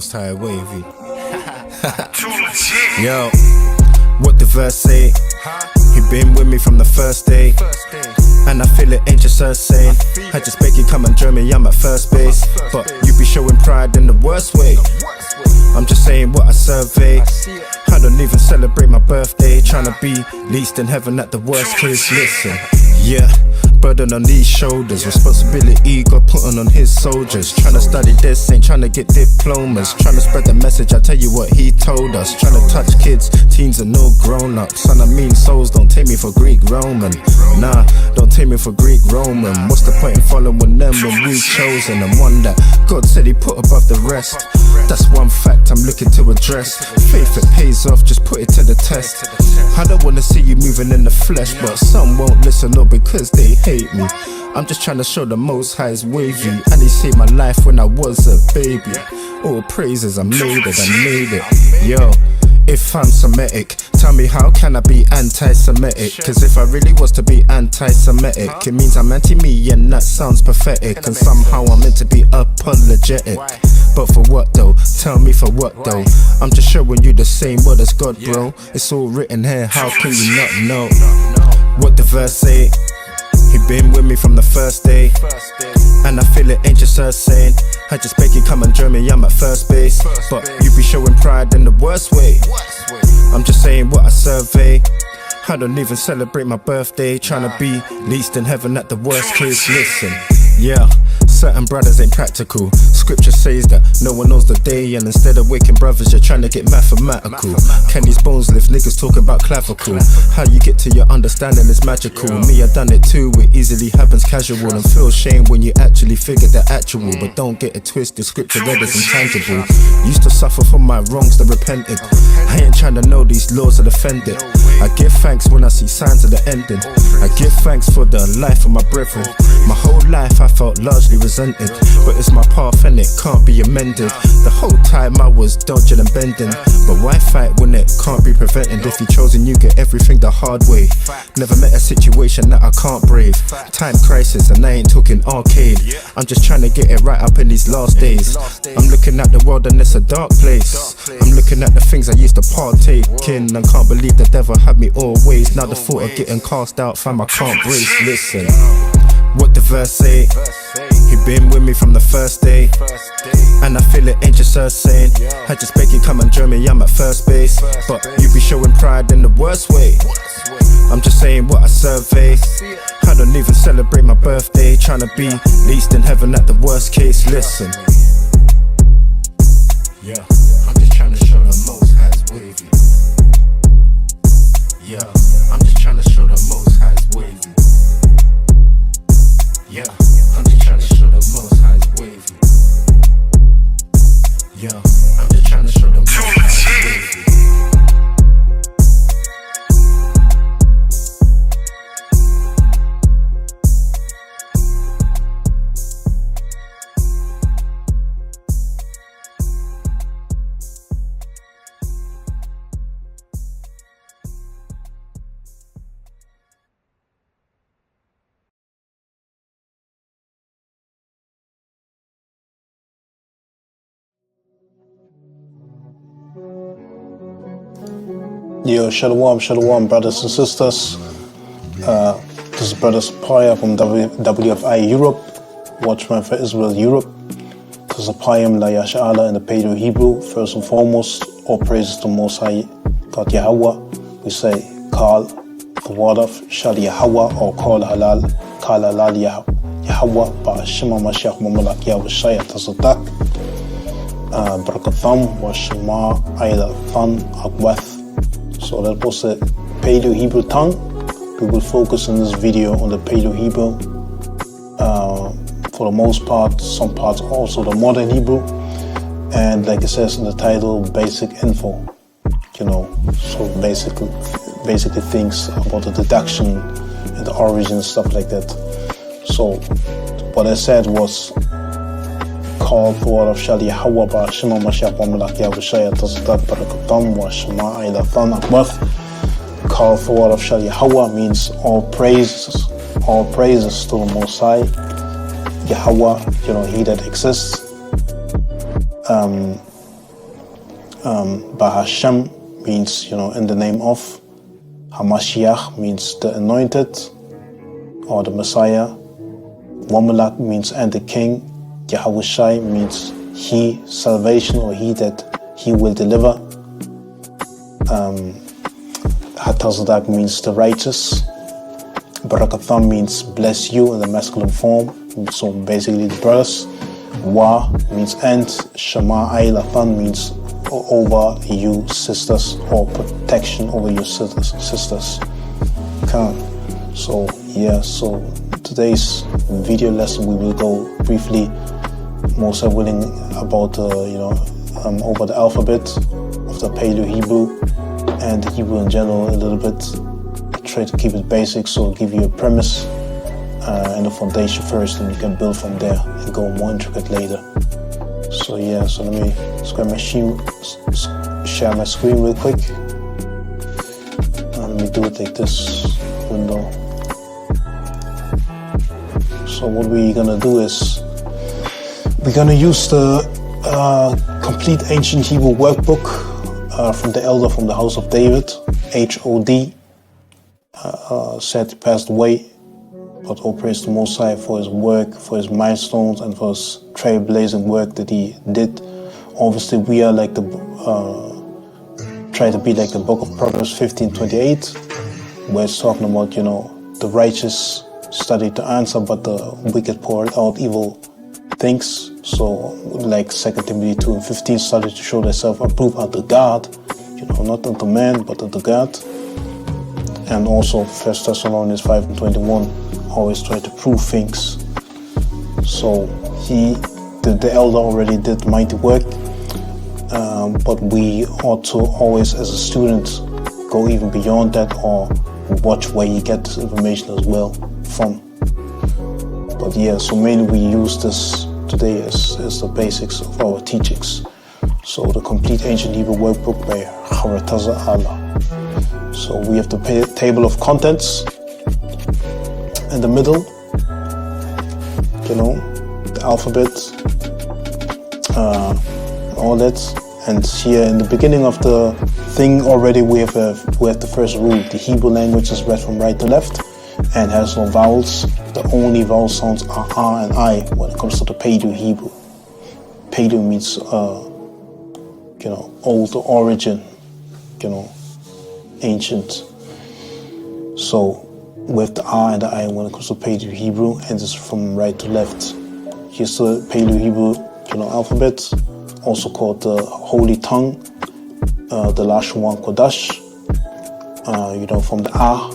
Most High wavy. Yo, what the verse say? He been with me from the first day, and I feel it ain't just her saying. I just beg you come and join me, I'm at first base. But you be showing pride in the worst way. I'm just saying what I survey. I don't even celebrate my birthday, tryna be least in heaven at the worst case. Listen, yeah, burden on these shoulders, responsibility got put on his soldiers. Tryna study this, ain't tryna get diplomas, tryna spread the message, I tell you what he told us. Tryna touch kids, teens and no grown-ups. Son, I mean souls, don't take me for Greek Roman. Nah, don't take me for Greek Roman. What's the point in following them when we've chosen and one that God said he put above the rest? That's one fact I'm looking to address. Faith, it pays off, just put it to the test. I don't wanna see you moving in the flesh, but some won't listen up because they hate me. I'm just trying to show the Most High is wavy, and he saved my life when I was a baby. All praises, I made it. Yo, if I'm Semitic, tell me how can I be anti-Semitic? Cause if I really was to be anti-Semitic, it means I'm anti-me and that sounds pathetic. And somehow I'm meant to be apologetic. But for what though? Tell me for what though? I'm just showing you the same word as God, bro. It's all written here, how can you not know? What the verse say? He been with me from the first day, and I feel it ain't just her saying. I just beg you come and join me, I'm at first base. But you be showing pride in the worst way. I'm just saying what I survey. I don't even celebrate my birthday, tryna be least in heaven at the worst case. Listen, yeah, certain brothers ain't practical. Scripture says that no one knows the day, and instead of waking brothers, you're trying to get mathematical. Can these bones lift? Niggas talking about clavicle. How you get to your understanding is magical. Me, I done it too, it easily happens casual. And feel shame when you actually figure the actual. But don't get it twisted, scripture read is intangible. Used to suffer from my wrongs, that repented. I ain't trying to know these laws that offended. I give thanks when I see signs of the ending. I give thanks for the life of my brethren. My whole life I felt largely resented, but it's my path and it can't be amended. The whole time I was dodging and bending, but why fight when it can't be prevented? If you chosen, you get everything the hard way. Never met a situation that I can't brave. Time crisis, and I ain't talking arcade. I'm just trying to get it right up in these last days. I'm looking at the world and it's a dark place. I'm looking at the things I used to partake in, and can't believe the devil had me always. Now the thought of getting cast out, fam, I can't brace. Listen, what the verse say? He been with me from the first day, and I feel it ain't just her saying. I just beg you come and join me, I'm at first base. But you be showing pride in the worst way. I'm just saying what I survey. I don't even celebrate my birthday, tryna be least in heaven at the worst case. Listen, yeah, I'm just trying to show the Most High's wavy. Yeah, I'm just trying to show the Most High's wavy. Yeah, I'm just trying to show the Most High's wavy. Yeah, I'm just trying to show the Most High's wavy. Yo, shalom, brothers and sisters. This is Brother Paleo from WFI Europe, Watchman for Israel Europe. This is a poem La Yasha'Allah in the Paleo Hebrew. First and foremost, all praises to Most High God Yahweh. We say, call the word of Shal Yahweh, or call halal, call halal Yahweh, Ba'ashima Mashiach Mamalak Yahweh Shaya Tazadak. Brakatham wa Shema Aida Than Akweth. So that was the Paleo Hebrew tongue. We will focus in this video on the Paleo Hebrew. For the most part, some parts also the modern Hebrew. And like it says in the title, basic info. You know, so basically things about the deduction and the origin and stuff like that. So what I said was, call the word of Shal Yahweh Ba'ashima Mashiach Mamalak Yahweh Shaya Tazadak Barakatam wa Shema Aida Than Akweth. Call the word of Shal Yahweh means all praises to the Most High Yahweh, you know, He that exists. Bahashem means, in the name of. Hamashiach means the anointed or the Messiah. Wamalak means and the king. Yahawashi means he, salvation, or he that he will deliver. Hatazadak means the righteous. Barakatham means bless you in the masculine form, so basically the brothers. Wa means and. Shama Ailathan means over you sisters, or protection over your sisters. Okay. So today's video lesson we will go briefly, most willing about over the alphabet of the Paleo Hebrew and the Hebrew in general a little bit. Try to keep it basic, so I'll give you a premise and a foundation first, and you can build from there and go more intricate later. So let me share my screen real quick. Let me do it like this window. So what we're gonna do is we're gonna use the complete ancient Hebrew workbook from the elder from the house of David, HOD. Said he passed away, but all praise the Most High for his work, for his milestones, and for his trailblazing work that he did. Obviously, we are like try to be like the book of Proverbs 15:28, where it's talking about, the righteous study to answer, but the wicked pour out evil things. So, like 2 Timothy 2:15, study to show thyself approved unto God, not unto man, but unto God. And also 1 Thessalonians 5:21, always try to prove things. So the elder already did mighty work, but we ought to always, as a student, go even beyond that, or watch where you get this information as well from. But so mainly we use this today as the basics of our teachings. So the complete ancient Hebrew workbook by Harataza Allah. So we have the table of contents in the middle, the alphabet, all that. And here in the beginning of the thing already we have the first rule. The Hebrew language is read from right to left and has no vowels. The only vowel sounds are R and I when it comes to the Paleo Hebrew. Paleo means old origin, ancient. So with the R and the I when it comes to Paleo Hebrew, and it's from right to left. Here's the Paleo Hebrew, alphabet, also called the Holy Tongue, the Lashon Kodash. From the A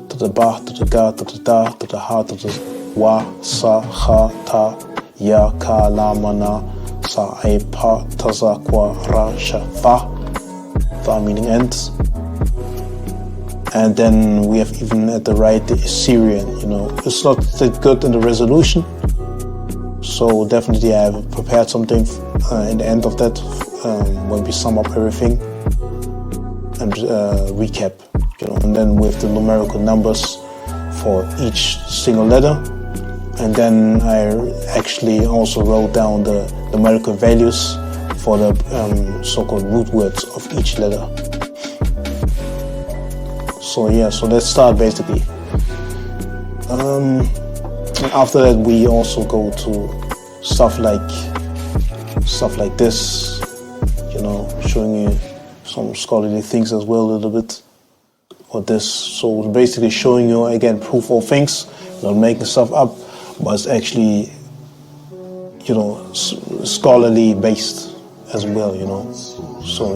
to the Ba to the Ga to the Da to the Ha to the Wa, Sa, Ha, Ta, Ya, Ka, La, Mana, Sa, A, Pa, Taza, Kwa, Ra, Sha, Fa. Fa meaning end. And then we have even at the right the Assyrian. It's not that good in the resolution, so definitely I have prepared something in the end of that when we sum up everything and recap. And then with the numerical numbers for each single letter, and then I actually also wrote down the numerical values for the so-called root words of each letter. So let's start basically. After that we also go to stuff like this, showing you some scholarly things as well a little bit. Or this, so basically showing you again proof of things, not making stuff up, but it's actually, scholarly based as well, So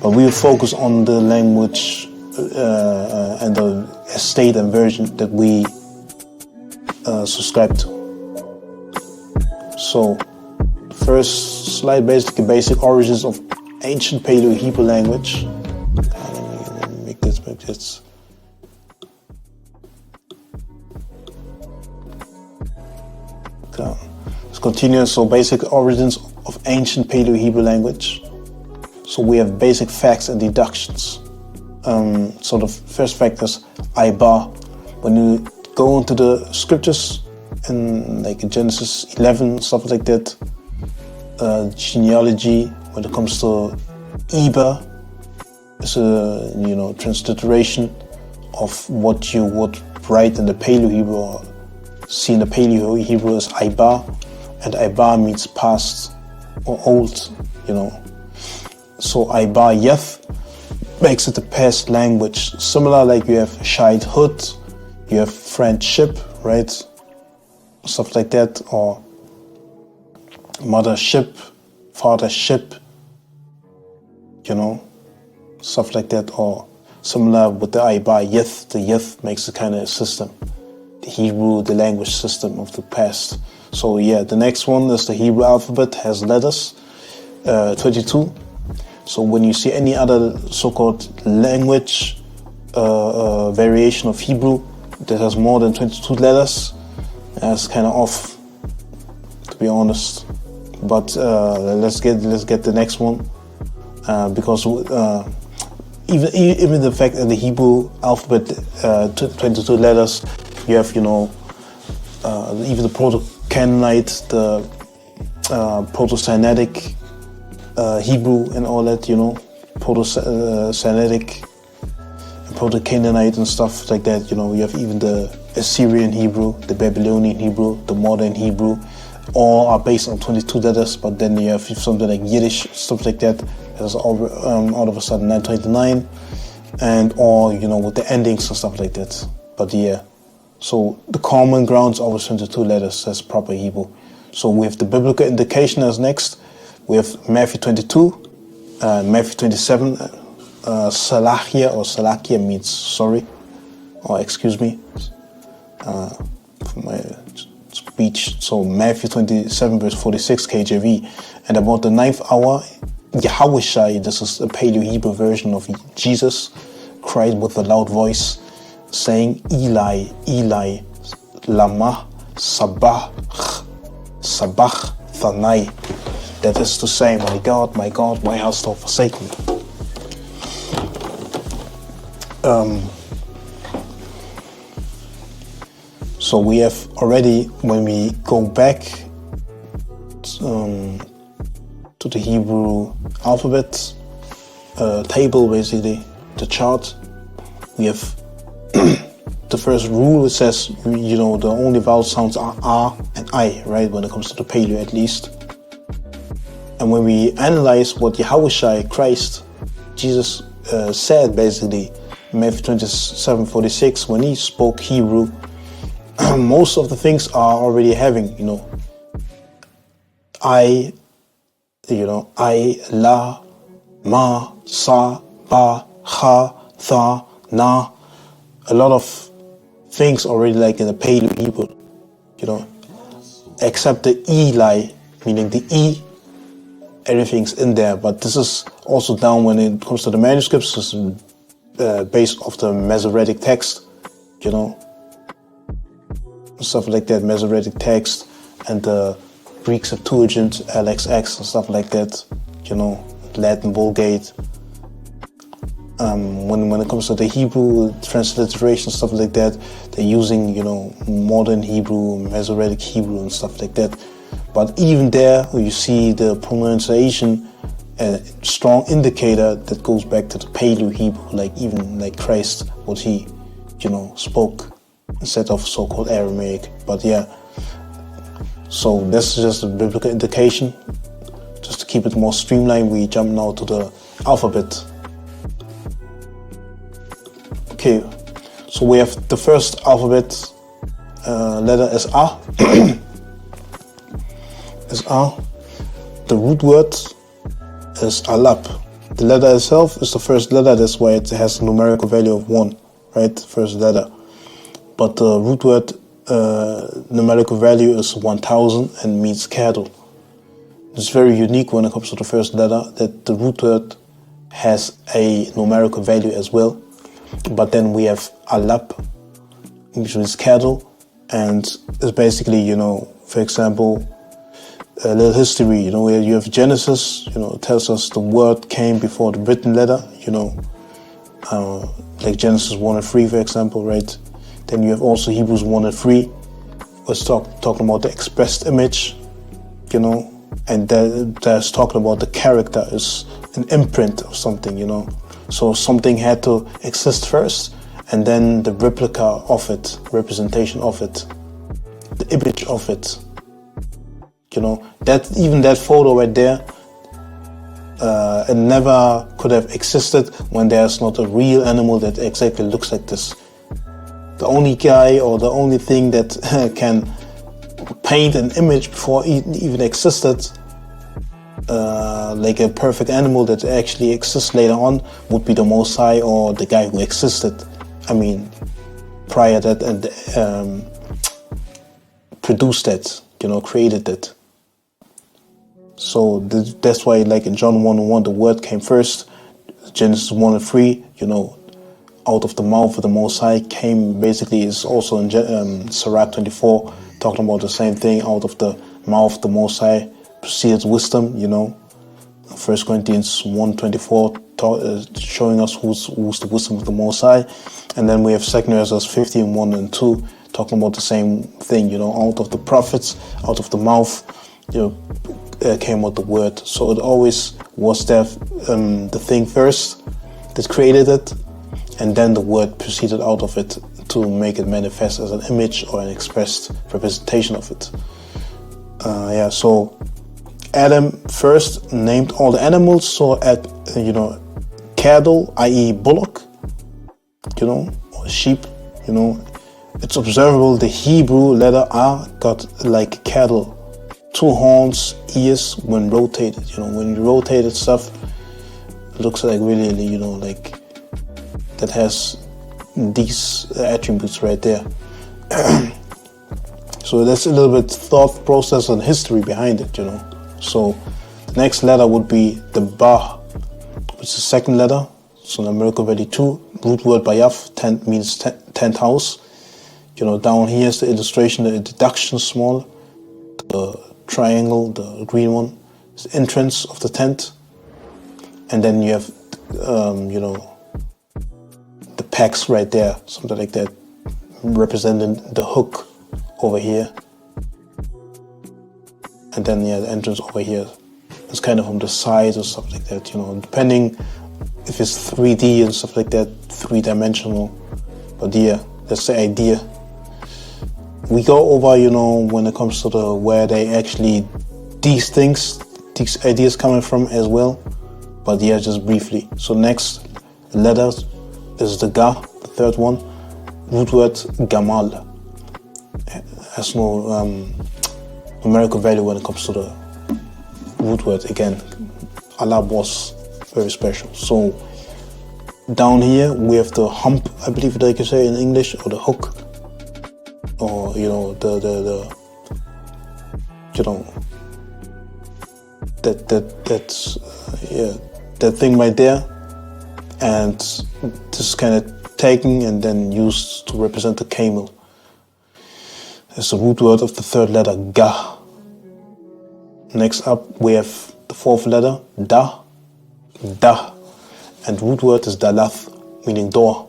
but we'll focus on the language and the estate and version that we subscribe to. So, first slide, basically basic origins of ancient Paleo Hebrew language. Let me make this, maybe it's. Okay. Let's continue. So, basic origins of ancient Paleo Hebrew language. So, we have basic facts and deductions. So, the first fact is Ibar. When you go into the scriptures, in like Genesis 11, stuff like that, genealogy, when it comes to Iba is a, transliteration of what you would write in the Paleo Hebrew or see in the Paleo Hebrew as Iba, and Iba means past or old, So Iba Yeth makes it a past language. Similar, like you have childhood, you have friendship, right? Stuff like that, or mothership, fathership, stuff like that, or similar with the Iba Yeth. The Yeth makes a kind of system, the Hebrew, the language system of the past. So yeah, the next one is the Hebrew alphabet, has letters, 22. So when you see any other so-called language variation of Hebrew that has more than 22 letters, that's kind of off, to be honest. But let's get the next one, because even the fact that the Hebrew alphabet 22 letters, you have even the Proto-Canaanite, the Proto-Sinaitic Hebrew and all that, Proto-Sinaitic, Proto-Canaanite and stuff like that. You have even the Assyrian Hebrew, the Babylonian Hebrew, the modern Hebrew. All are based on 22 letters, but then you have something like Yiddish, stuff like that. That's all out of a sudden 929, and all with the endings and stuff like that. But yeah, so the common ground is always 22 letters. That's proper Hebrew. So we have the biblical indication as next. We have Matthew 22, Matthew 27. Salachia, or Salakia means sorry, or excuse me, for my speech. So Matthew 27 verse 46 KJV. And about the 9th hour, Yahweh, this is a Paleo Hebrew version of Jesus, cried with a loud voice, saying, Eli, Eli, lama sabachthani. That is to say, my God, why hast thou forsaken me? So we have already, when we go back to the Hebrew alphabet table, basically the chart, we have the first rule. It says the only vowel sounds are R and I, right, when it comes to the Paleo at least. And when we analyze what Yahweh, Christ, Jesus said, basically Matthew 27:46, when he spoke Hebrew, most of the things are already having, I, la, ma, sa, ba, ha, tha, na. A lot of things already like in the Paleo Hebrew, except the Eli, meaning the E, everything's in there. But this is also down when it comes to the manuscripts. This is based off the Masoretic text, stuff like that, Masoretic text, and the Greek Septuagint, LXX, and stuff like that, Latin Vulgate. When it comes to the Hebrew transliteration, stuff like that, they're using, modern Hebrew, Masoretic Hebrew, and stuff like that. But even there, you see the pronunciation, a strong indicator that goes back to the Paleo Hebrew, like Christ, what he, spoke instead of so-called Aramaic. But yeah, so this is just a biblical indication. Just to keep it more streamlined, we jump now to the alphabet. Okay, so we have the first alphabet letter is A. Is A. The root word is alap. The letter itself is the first letter, that's why it has a numerical value of 1, right? First letter. But the root word numerical value is 1000 and means cattle. It's very unique when it comes to the first letter, that the root word has a numerical value as well. But then we have alap, which means cattle, and it's basically, for example, a little history, where you have Genesis, it tells us the word came before the written letter, like Genesis 1 and 3, for example, right? Then you have also Hebrews 1 and 3, was talking about the expressed image, and that's talking about the character is an imprint of something, you know. So something had to exist first, and then the replica of it, representation of it, the image of it, you know. That even that photo right there, it never could have existed when there's not a real animal that exactly looks like this. The only guy or the only thing that can paint an image before it even existed, like a perfect animal that actually exists later on, would be the Most High or the guy who existed. I mean, prior that and produced that, you know, created that. So that's why, like in John 1:1, the word came first. Genesis 1:3, you know, out of the mouth of the Most High came, basically is also in Sirach 24, talking about the same thing. Out of the mouth of the Most High proceeds wisdom, you know. 1 Corinthians 1:24, showing us who's the wisdom of the Most High. And then we have 2 Ezra 15, 1 and 2, talking about the same thing, you know, out of the prophets, out of the mouth, you know, came out the word. So it always was there, the thing first that created it, and then the word proceeded out of it to make it manifest as an image or an expressed representation of it. So Adam first named all the animals. So you know, cattle, i.e. bullock, you know, or sheep, you know, it's observable the Hebrew letter R got like cattle, 2 horns, ears when rotated. You know, when you rotated stuff, it looks like really, you know, like that has these attributes right there. So that's a little bit thought process and history behind it, you know. So the next letter would be the Ba, which is the second letter. So numerical value 2, root word Bayaf, tent means tent house. You know, down here is the illustration, the deduction small, the triangle, the green one, is the entrance of the tent. And then you have, you know, the pegs right there, something like that, representing the hook over here. And then, yeah, the entrance over here. It's kind of on the side or stuff like that, you know, depending if it's 3D and stuff like that, 3-dimensional. But yeah, that's the idea. We go over, you know, when it comes to where they actually, these ideas coming from as well. But yeah, just briefly. So next letter is the Ga, the third one. Root word Gamal. Has no numerical value when it comes to the root word. Again, Allah was very special. So down here we have the hump, I believe that I can say in English, or the hook, or you know, the you know, that's yeah, that thing right there. And this is kind of taken and then used to represent the camel. It's the root word of the third letter, Ga. Next up, we have the fourth letter, Da. Da. And root word is Dalath, meaning door.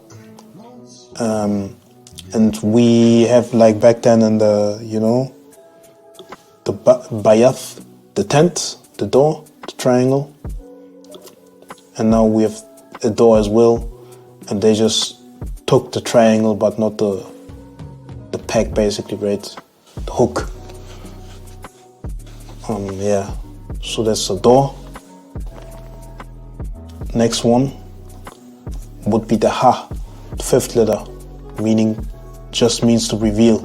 And we have, like back then in the, you know, the Bayath, the tent, the door, the triangle. And now we have a door as well. And they just took the triangle, but not the peg, basically, right? The hook. Yeah. So that's the door. Next one would be the Ha, the fifth letter, just means to reveal.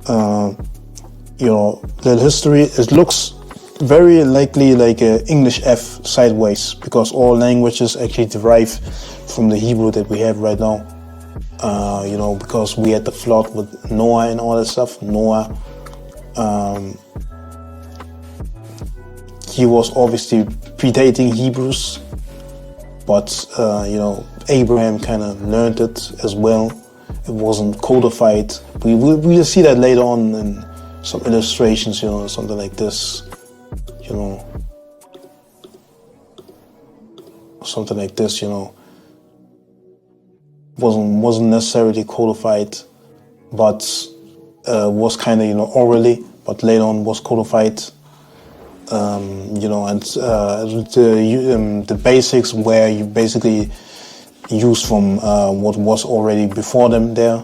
You know, the history, it looks very likely like a English F sideways, because all languages actually derive from the Hebrew that we have right now. You know, because we had the flood with Noah and all that stuff. Noah, he was obviously predating Hebrews, but you know, Abraham kind of learned it as well. It wasn't codified. We'll see that later on in some illustrations, you know, something like this, you know, something like this, you know. Wasn't necessarily codified, but was kind of, you know, orally, but later on was codified. And the basics where you basically use from what was already before them there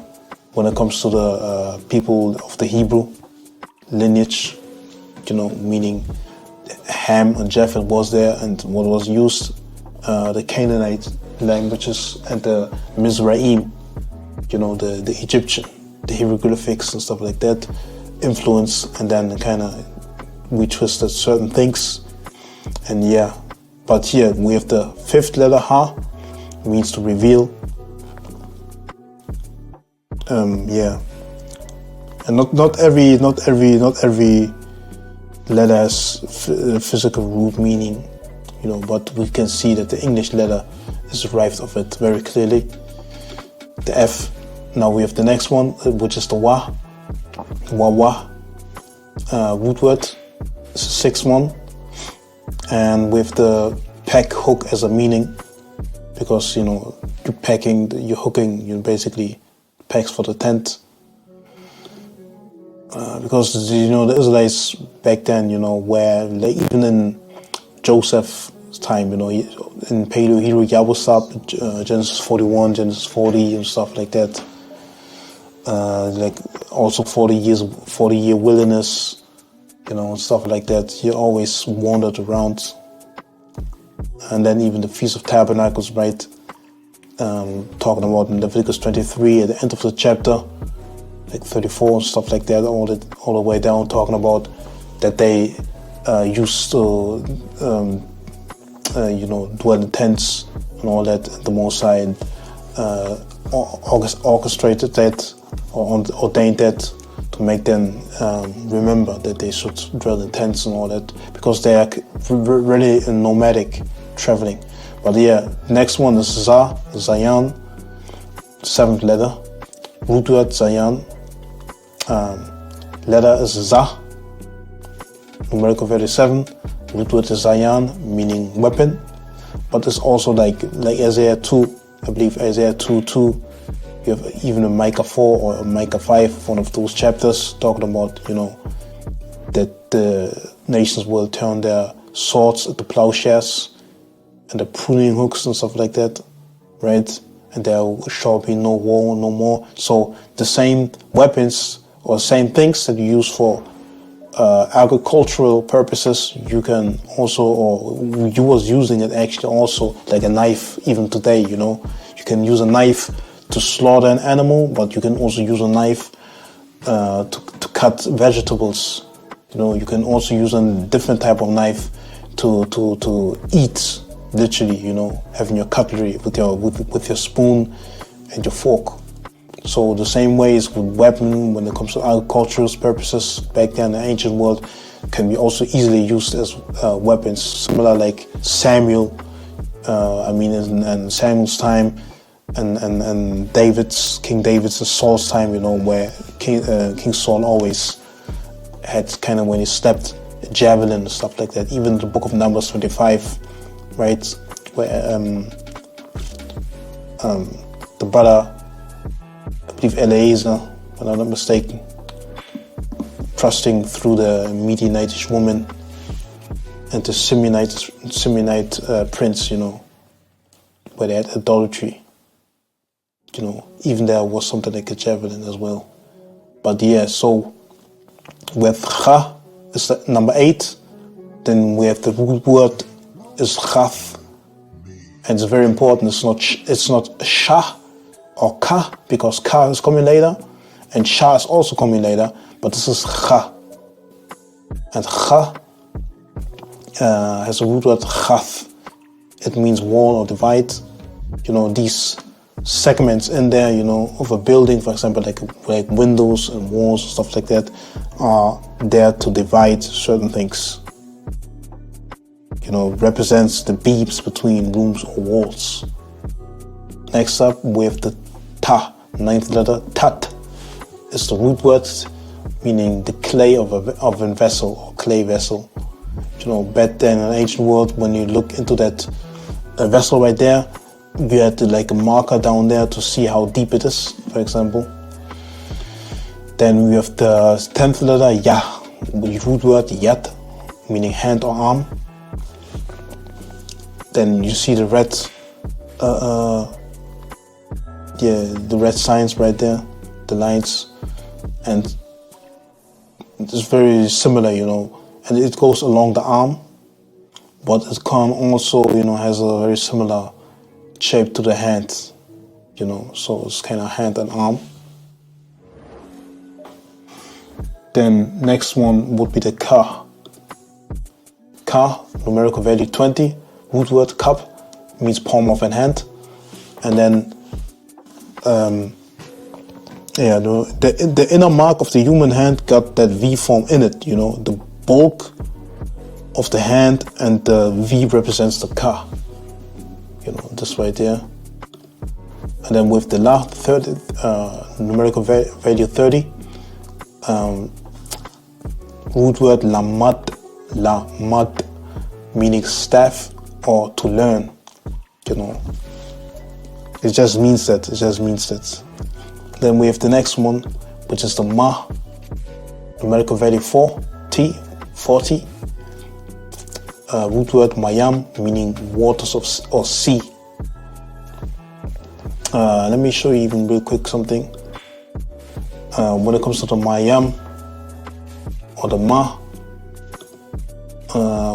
when it comes to the people of the Hebrew lineage, meaning Ham and Japheth was there, and what was used, the Canaanite languages and the Mizraim, the Egyptian, the hieroglyphics and stuff like that, influence, and then kind of we twisted certain things, and but here we have the fifth letter Ha, means to reveal, and not every letter has physical root meaning, but we can see that the English letter is derived of it very clearly. The F. Now we have the next one, which is the Wa. Root word. It's the sixth one. And with the pack hook as a meaning, because you're packing, you're hooking, basically packs for the tent. Because the Israelites back then, where even in Joseph's time, in Paleo, Hebrew, Yabusab, Genesis 41, Genesis 40, and stuff like that. Also 40-year wilderness, and stuff like that. You always wandered around. And then even the Feast of Tabernacles, right? Talking about in Leviticus 23 at the end of the chapter, 34 and stuff like that, all the way down, talking about that they used to, dwell in tents and all that. And the Most High orchestrated that or ordained that to make them remember that they should dwell in tents and all that, because they are really nomadic traveling. But next one is Zayan, seventh letter, root word Zayan. Letter is Zah, numerical value 7. Root word is Zayan, meaning weapon. But it's also like Isaiah 2, I believe Isaiah 2:2. You have even a Micah 4 or a Micah 5, one of those chapters, talking about, that the nations will turn their swords into plowshares and the pruning hooks and stuff like that, right? And there shall be no war no more. So the same weapons or same things that you use for agricultural purposes, you can also, or you was using it actually also like a knife even today, You can use a knife to slaughter an animal, but you can also use a knife to cut vegetables. You can also use a different type of knife to eat, literally, having your cutlery with your spoon and your fork. So the same way is with weapon when it comes to agricultural purposes back then in the ancient world, can be also easily used as weapons, similar like Samuel. In Samuel's time and King David's and Saul's time, where King Saul always had kind of, when he stepped, a javelin and stuff like that. Even the book of Numbers 25, right, where the brother, I believe Eleazar, if I'm not mistaken, trusting through the Midianitish woman and the Simeonite prince, where they had idolatry. Even there was something like a javelin as well. But so with Cha is the number 8, then we have the root word is Chath, and it's very important. It's not Shah or Ka, because Ka is coming later, and Shah is also coming later. But this is Cha, and Cha has a root word Chath. It means wall or divide. These segments in there, of a building, for example, like windows and walls and stuff like that, are there to divide certain things. Represents the beams between rooms or walls. Next up, we have the Ta, ninth letter. Tat is the root word, meaning the clay of a vessel or clay vessel. Back then in the ancient world, when you look into that vessel right there, you had a marker down there to see how deep it is, for example. Then we have the 10th letter, Yah, the root word Yat, meaning hand or arm. Then you see the red, the red signs right there, the lines, and it's very similar, and it goes along the arm, but it can also, has a very similar shape to the hand, so it's kind of hand and arm. Then next one would be the ka. Ka, numerical value 20, root word cup, means palm of an hand. And then, the inner mark of the human hand got that V form in it, the bulk of the hand, and the V represents the ka, this right there. And then with the la, 30, numerical value 30, root word lamad, meaning staff or to learn, It just means that. Then we have the next one, which is the ma, numerical value 40, root word mayam, meaning waters or sea. Let me show you even real quick something. When it comes to the mayam or the ma,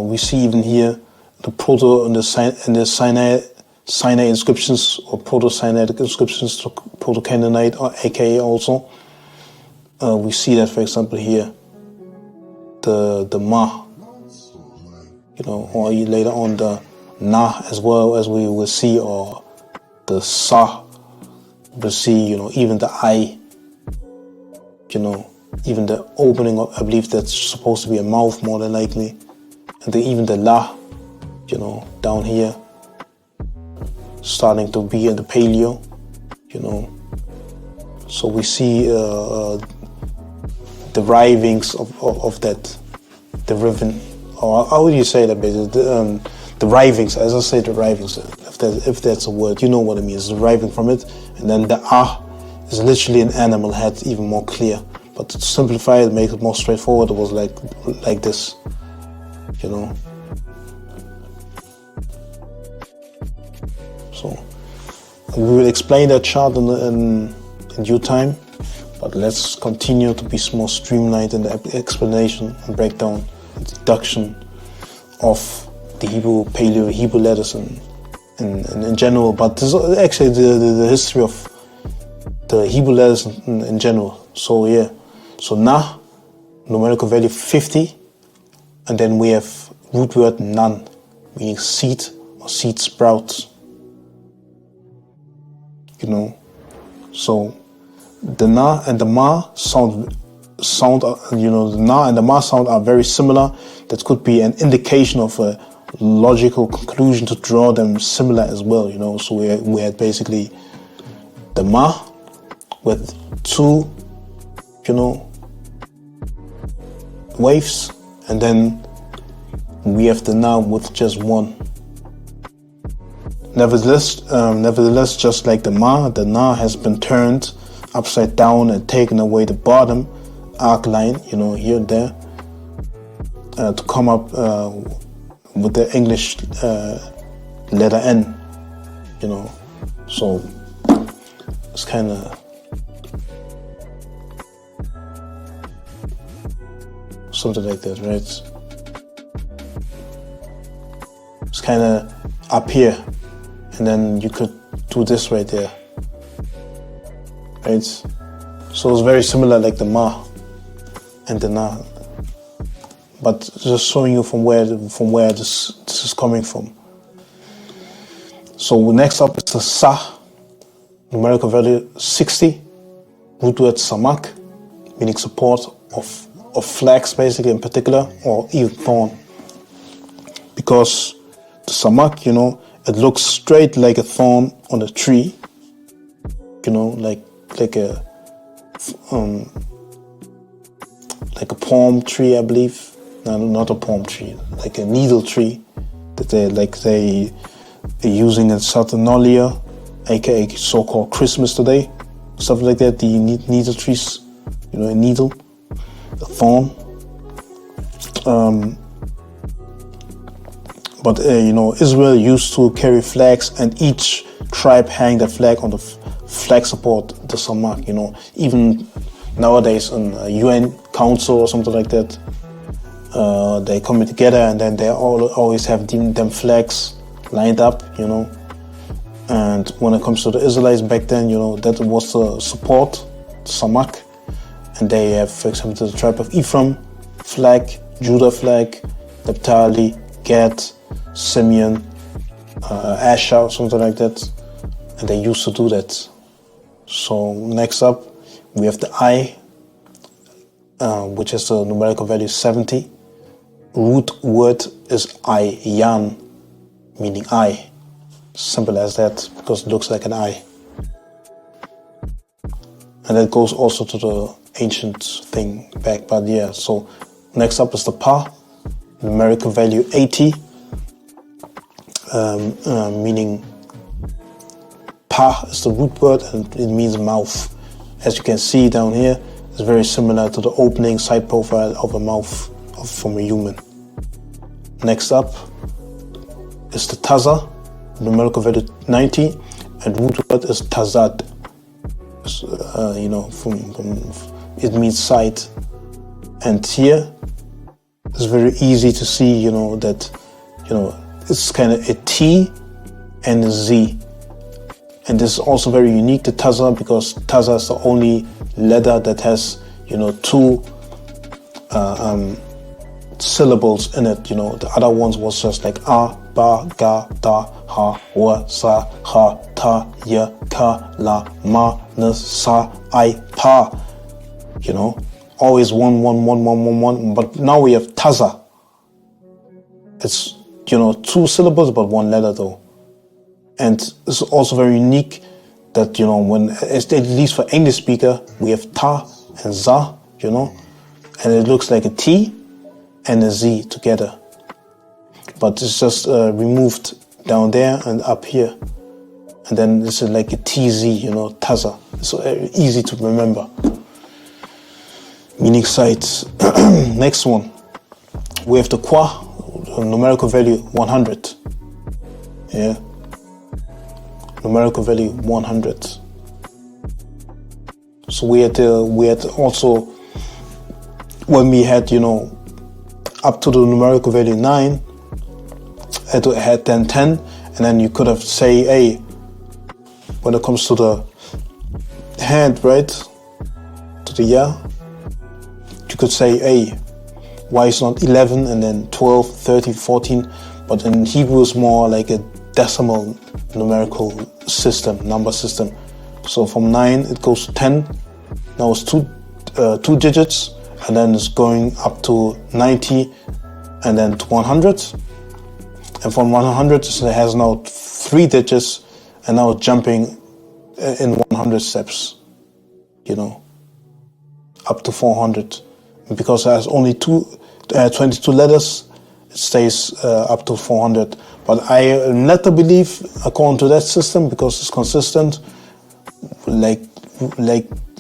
we see even here the Sinai inscriptions or Proto-Sinaitic inscriptions to Proto-Canaanite, or aka also. We see that, for example, here, the ma, or later on the na as well, as we will see, or the sa, we'll see, even the I, even the opening of, I believe that's supposed to be a mouth more than likely, and even the la, down here, starting to be in the Paleo, so we see the rivings of that, the riven, or how would you say that basically, the rivings, as I say, the rivings, if that's a word, you know what it means, the riving from it. And then the is literally an animal head, even more clear, but to simplify it, make it more straightforward, it was like this, So we will explain that chart in due time, but let's continue to be more streamlined in the explanation and breakdown and deduction of the Hebrew, Paleo, Hebrew letters in general. But this is actually the history of the Hebrew letters in general. So yeah, so na, numerical value 50, and then we have root word nan, meaning seed or seed sprouts. So the na and the ma sound, the na and the ma sound are very similar. That could be an indication of a logical conclusion to draw them similar as well, So we had basically the ma with two, waves, and then we have the na with just one. Nevertheless, just like the na has been turned upside down and taken away the bottom arc line, here and there, to come up with the English letter N, So it's kind of something like that, right? It's kind of up here. And then you could do this right there, right? So it's very similar like the ma and the na, but just showing you from where this is coming from. So next up is the sa, numerical value 60, root word samak, meaning support of flax basically in particular, or even thorn, because the samak, it looks straight like a thorn on a tree, like a palm tree, I believe. No, not a palm tree, like a needle tree that they're using in Saturnalia, aka so-called Christmas today, stuff like that. The needle trees, a needle, a thorn. But Israel used to carry flags, and each tribe hang their flag on the flag support, the samak. Even nowadays in a UN council or something like that, they come together and then they always have them flags lined up. And when it comes to the Israelites back then, that was the support, the samak, and they have, for example, the tribe of Ephraim flag, Judah flag, Naphtali, Gad, Simeon, Asher, something like that, and they used to do that. So next up, we have the I, which has the numerical value 70. Root word is ayan, meaning eye. Simple as that, because it looks like an eye. And that goes also to the ancient thing back, but yeah. So next up is the pa, numerical value 80. Meaning pa is the root word and it means mouth. As you can see down here, it's very similar to the opening side profile of a mouth from a human. Next up is the taza, numerical value 90, and root word is tazad. It means side. And here it's very easy to see, that it's kind of a T and a Z. And this is also very unique to Taza, because Taza is the only letter that has, two syllables in it. The other ones was just like A, Ba, Ga, Da, Ha, Wa, Sa, Ha, Ta, Ya, Ka, La, Ma, N, Sa, I, Pa. Always one. But now we have Taza. It's two syllables but one letter though. And it's also very unique that, when, at least for English speaker, we have ta and za, and it looks like a T and a Z together. But it's just removed down there and up here. And then this is like a TZ, taza. It's easy to remember. Meaning sight. Next one. We have the kwa, numerical value 100. Yeah. Numerical value 100. So we had also, when we had, up to the numerical value 9, had then 10, and then you could have say, hey, when it comes to the hand, right, to the ya, you could say, hey, why is not 11 and then 12, 13, 14, but in Hebrew it's more like a decimal numerical system, number system. So from 9 it goes to 10, now it's two digits, and then it's going up to 90 and then to 100. And from 100 it has now 3 digits, and now it's jumping in 100 steps, up to 400. And because it has only 22 letters, it stays up to 400. But I let the belief, according to that system, because it's consistent, like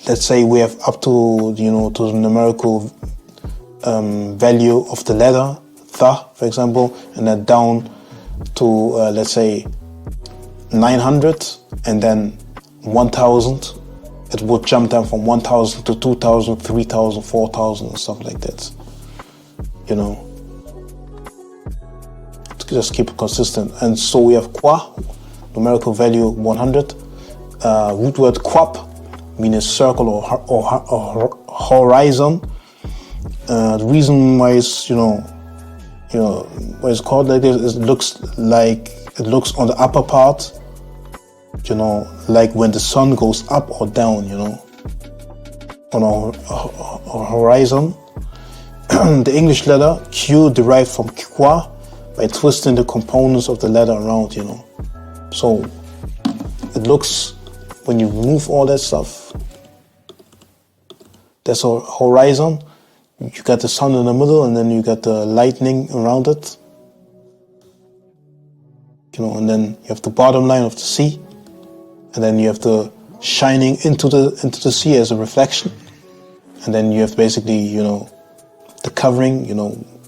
let's say we have up to, to the numerical value of the letter, tha, for example, and then down to, let's say, 900 and then 1000. It would jump down from 1000 to 2000, 3000, 4000 and stuff like that. To just keep it consistent. And so we have kwa, numerical value 100. Root word kwap, meaning circle or horizon. The reason why it's, why it's called like this is it looks on the upper part, like when the sun goes up or down, on a horizon. The English letter Q derived from kwa by twisting the components of the letter around, So it looks, when you remove all that stuff, there's a horizon, you got the sun in the middle, and then you got the lightning around it. And then you have the bottom line of the sea, and then you have the shining into the sea as a reflection, and then you have basically, the covering,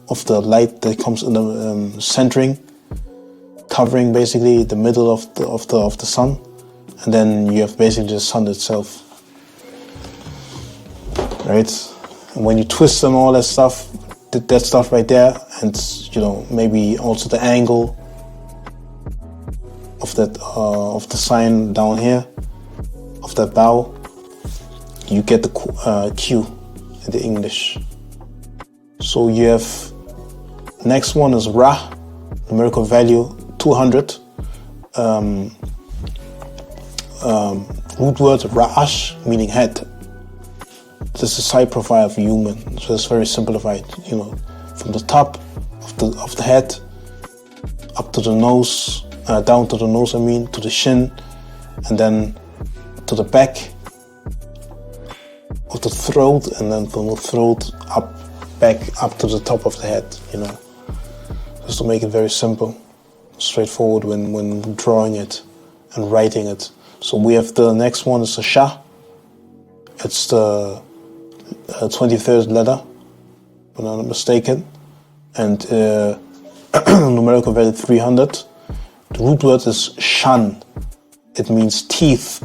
of the light that comes in the centering, covering basically the middle of the sun, and then you have basically the sun itself, right? And when you twist and all that stuff, that stuff right there, and maybe also the angle of the sign down here, of that bow, you get the Q in the English. So you have, next one is Ra, numerical value 200. Root word Ra'ash, meaning head. This is side profile of a human, so it's very simplified. From the top of the head up to the nose, down to the nose, to the shin, and then to the back of the throat, and then from the throat back up to the top of the head. Just to make it very simple, straightforward when drawing it and writing it. So we have the next one is the Sha. It's the 23rd letter, if I'm not mistaken, and numerical value 300. The root word is Shan. It means teeth,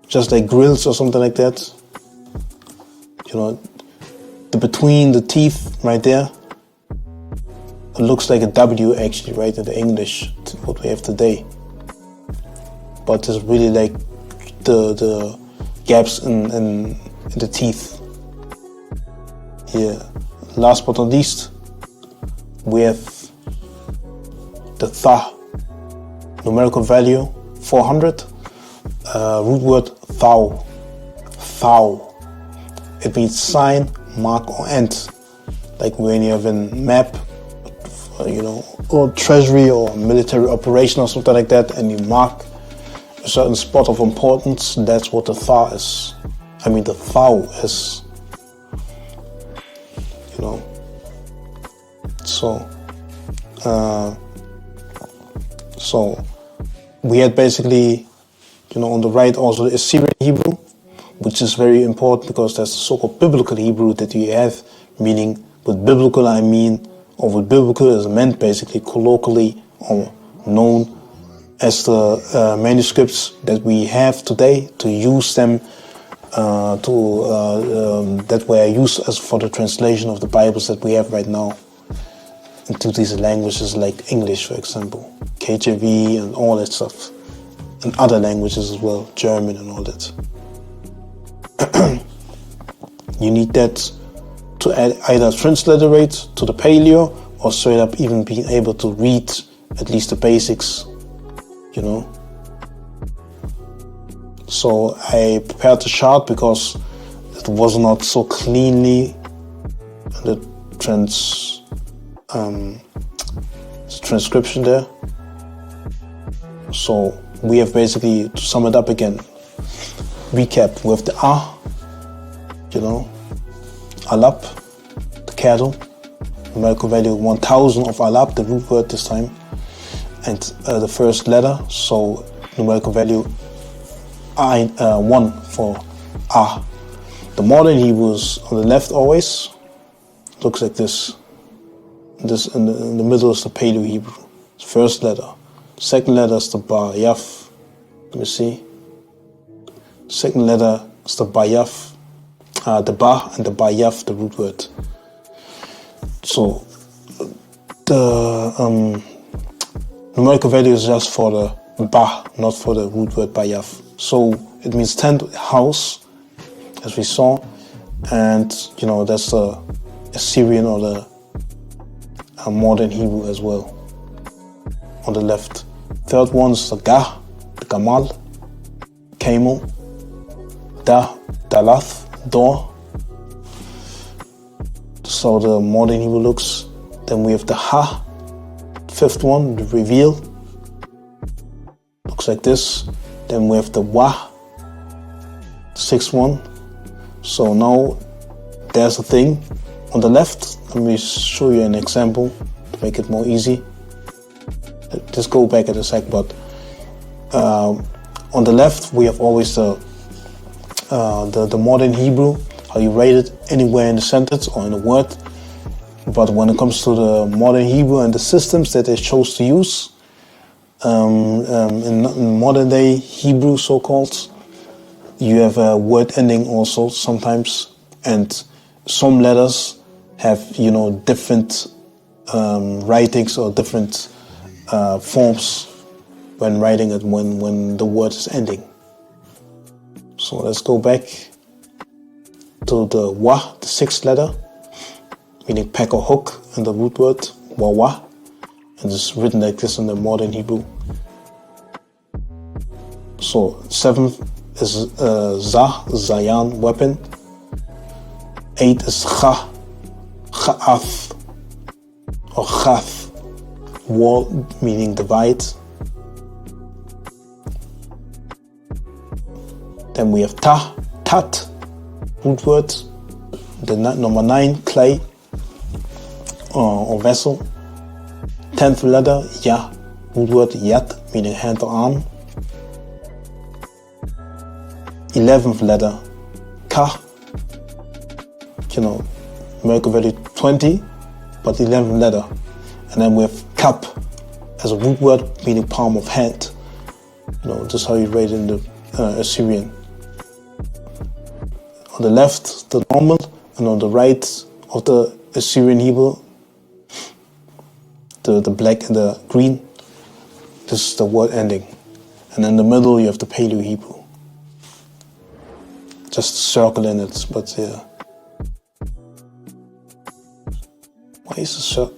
just like grills or something like that. The between the teeth right there, it looks like a W actually, right, in the English, what we have today. But it's really like the gaps in the teeth. Yeah. Last but not least, we have the Tha, numerical value 400. Root word Thou. Thou. It means sign, mark, or end. Like when you have a map, or treasury or military operation or something like that, and you mark a certain spot of importance, that's what the Tha is. The Thou is. So we had basically, on the right also the Assyrian Hebrew, which is very important because that's the so-called biblical Hebrew that we have, meaning with biblical or with biblical is meant basically colloquially or known as the manuscripts that we have today, to use them that were used as for the translation of the Bibles that we have right now into these languages like English, for example, KJV and all that stuff, and other languages as well, German and all that. You need that to either transliterate to the Paleo or straight up even being able to read at least the basics, So I prepared the chart because it was not so cleanly the transcription there. So we have basically, to sum it up again, recap with the Alap, the cattle, numerical value 1000 of Alap, the root word this time, and the first letter, so numerical value 1 for Ah. The modern Hebrew is on the left always, looks like this. This in the middle is the Paleo Hebrew, first letter. Second letter is the Ba Yaf. Let me see. Second letter is the Ba Yaf, the Ba and the Ba Yaf, the root word. So the numerical value is just for the Ba, not for the root word Ba Yaf. So it means tent, house, as we saw, and that's the Assyrian or the modern Hebrew as well. On the left. Third one is the Gah, the Gamal, camel, Da, Dalath, door. So the modern Hebrew looks. Then we have the Ha, fifth one, the reveal. Looks like this. Then we have the Wa, sixth one. So now there's a thing on the left. Let me show you an example to make it more easy. Just go back at a sec, but on the left we have always the modern Hebrew, how you write it anywhere in the sentence or in a word. But when it comes to the modern Hebrew and the systems that they chose to use, in modern day Hebrew, so-called, you have a word ending also sometimes, and some letters have, different writings or different forms when writing it when the word is ending. So let's go back to the wa, the sixth letter, meaning peck or hook in the root word, wa, and it's written like this in the modern Hebrew. So seventh is zayan, weapon. 8 is cha'ath, or chath, wall, meaning divide. Then we have tat, root word. The number 9, clay, or vessel. 10th letter, ya, root word yad, meaning hand or arm. 11th letter, ka, numerical value 20, but 11th letter. And then we have kap as a root word meaning palm of hand. This is how you write in the Assyrian. On the left, the normal, and on the right of the Assyrian Hebrew, the black and the green, this is the word ending. And in the middle, you have the Paleo Hebrew. Just a circle in it, but yeah. Why is the circle?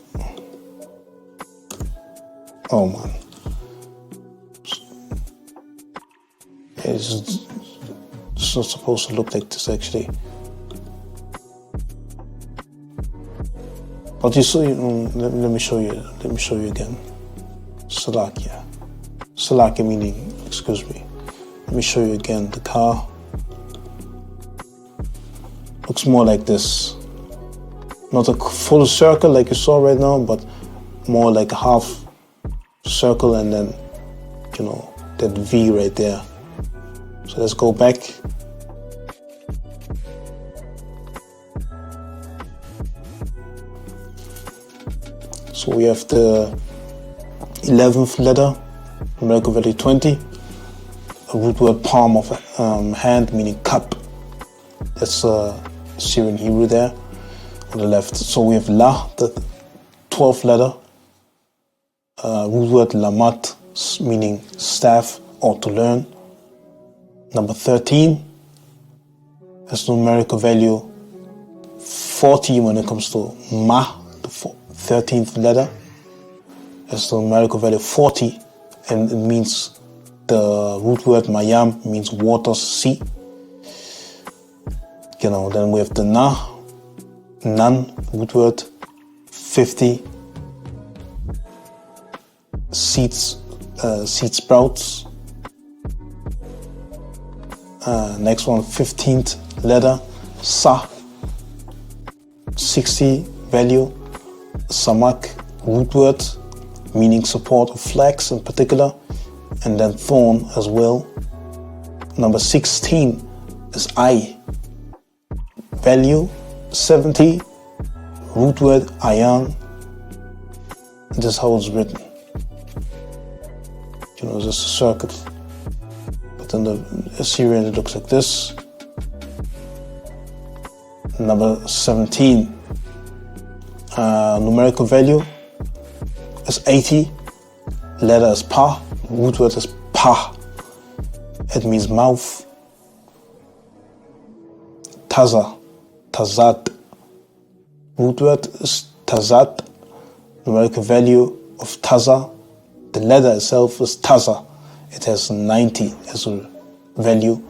Oh man. It's not supposed to look like this actually. But you see, let me show you. Let me show you again. Salakia. Salakia meaning, excuse me. Let me show you again. The car looks more like this. Not a full circle like you saw right now, but more like a half circle and then, that V right there. So let's go back. So we have the 11th letter, numerical value 20, a root word palm of hand meaning cup. That's Syrian Hebrew there on the left. So we have la, the 12th letter, root word lamat, meaning staff or to learn. Number 13 has numerical value 40 when it comes to ma, the 13th letter. Has the numerical value 40, and it means the root word mayam means waters, sea. Then we have the nan, root word 50, seed sprouts. Next one, 15th letter, sa, 60 value, samak, root word, meaning support of flax in particular, and then thorn as well. Number 16 is I, value 70, root word ayan. This is how it's written. Just a circle. But in the Assyrian it looks like this. Number 17, numerical value is 80, letter is pa, root word is pa. It means mouth. Taza, tazat, root word is tazat, numerical value of taza. The letter itself is taza. It has 90 as a value,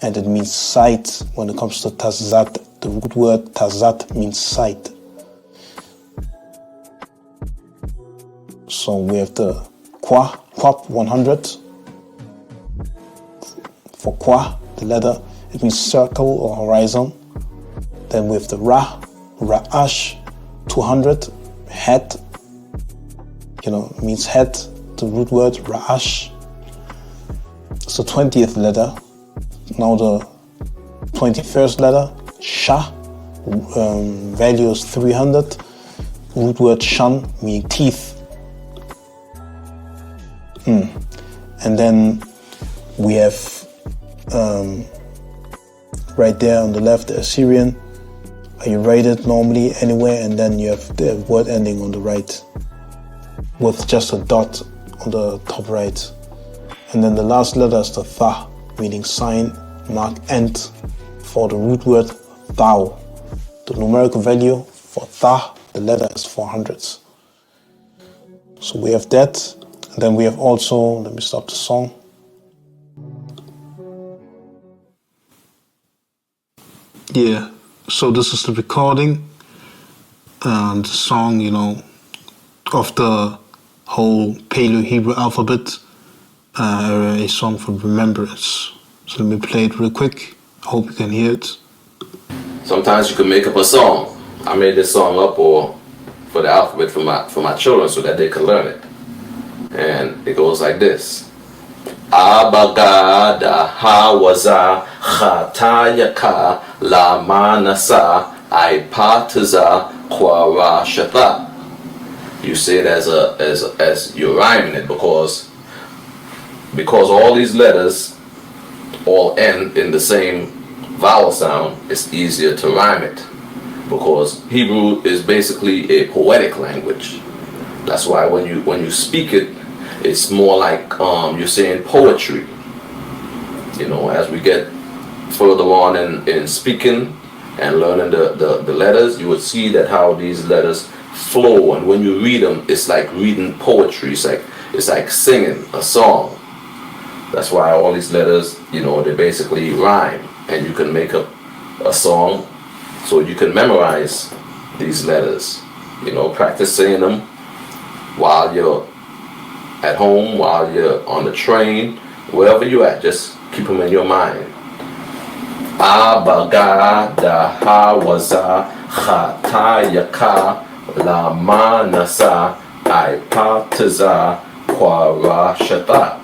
and it means sight. When it comes to tazat, the root word tazat means sight. So we have the quap 100. For qua, the letter, it means circle or horizon. Then we have the ra'ash 200, head, means head, the root word ra'ash. So 20th letter. Now the 21st letter, sha, value is 300, root word shan, meaning teeth. And then we have right there on the left the Assyrian. You write it normally anywhere, and then you have the word ending on the right with just a dot on the top right. And then the last letter is the tha, meaning sign, mark, end for the root word thou. The numerical value for tha, the letter is 400. So we have that. And then we have also, let me stop the song. Yeah, so this is the recording and the song, of the whole Paleo Hebrew alphabet, a song for remembrance. So let me play it real quick. I hope you can hear it. Sometimes you can make up a song. I made this song up or for the alphabet for my children so that they can learn it. And it goes like this. Abagada hawaza chatayaka la manasa aipataza kwarashata. You say it as you're rhyming it because all these letters all end in the same vowel sound. It's easier to rhyme it because Hebrew is basically a poetic language. That's why when you speak it, it's more like you're saying poetry. As we get further on in speaking and learning the letters, you would see that how these letters flow, and when you read them, it's like reading poetry. It's like singing a song. That's why all these letters, they basically rhyme, and you can make up a song so you can memorize these letters. Practice saying them while you're at home, while you're on the train, wherever you're at, just keep them in your mind. Abagada hawaza chatayaka la manasa aipataza kwarashata.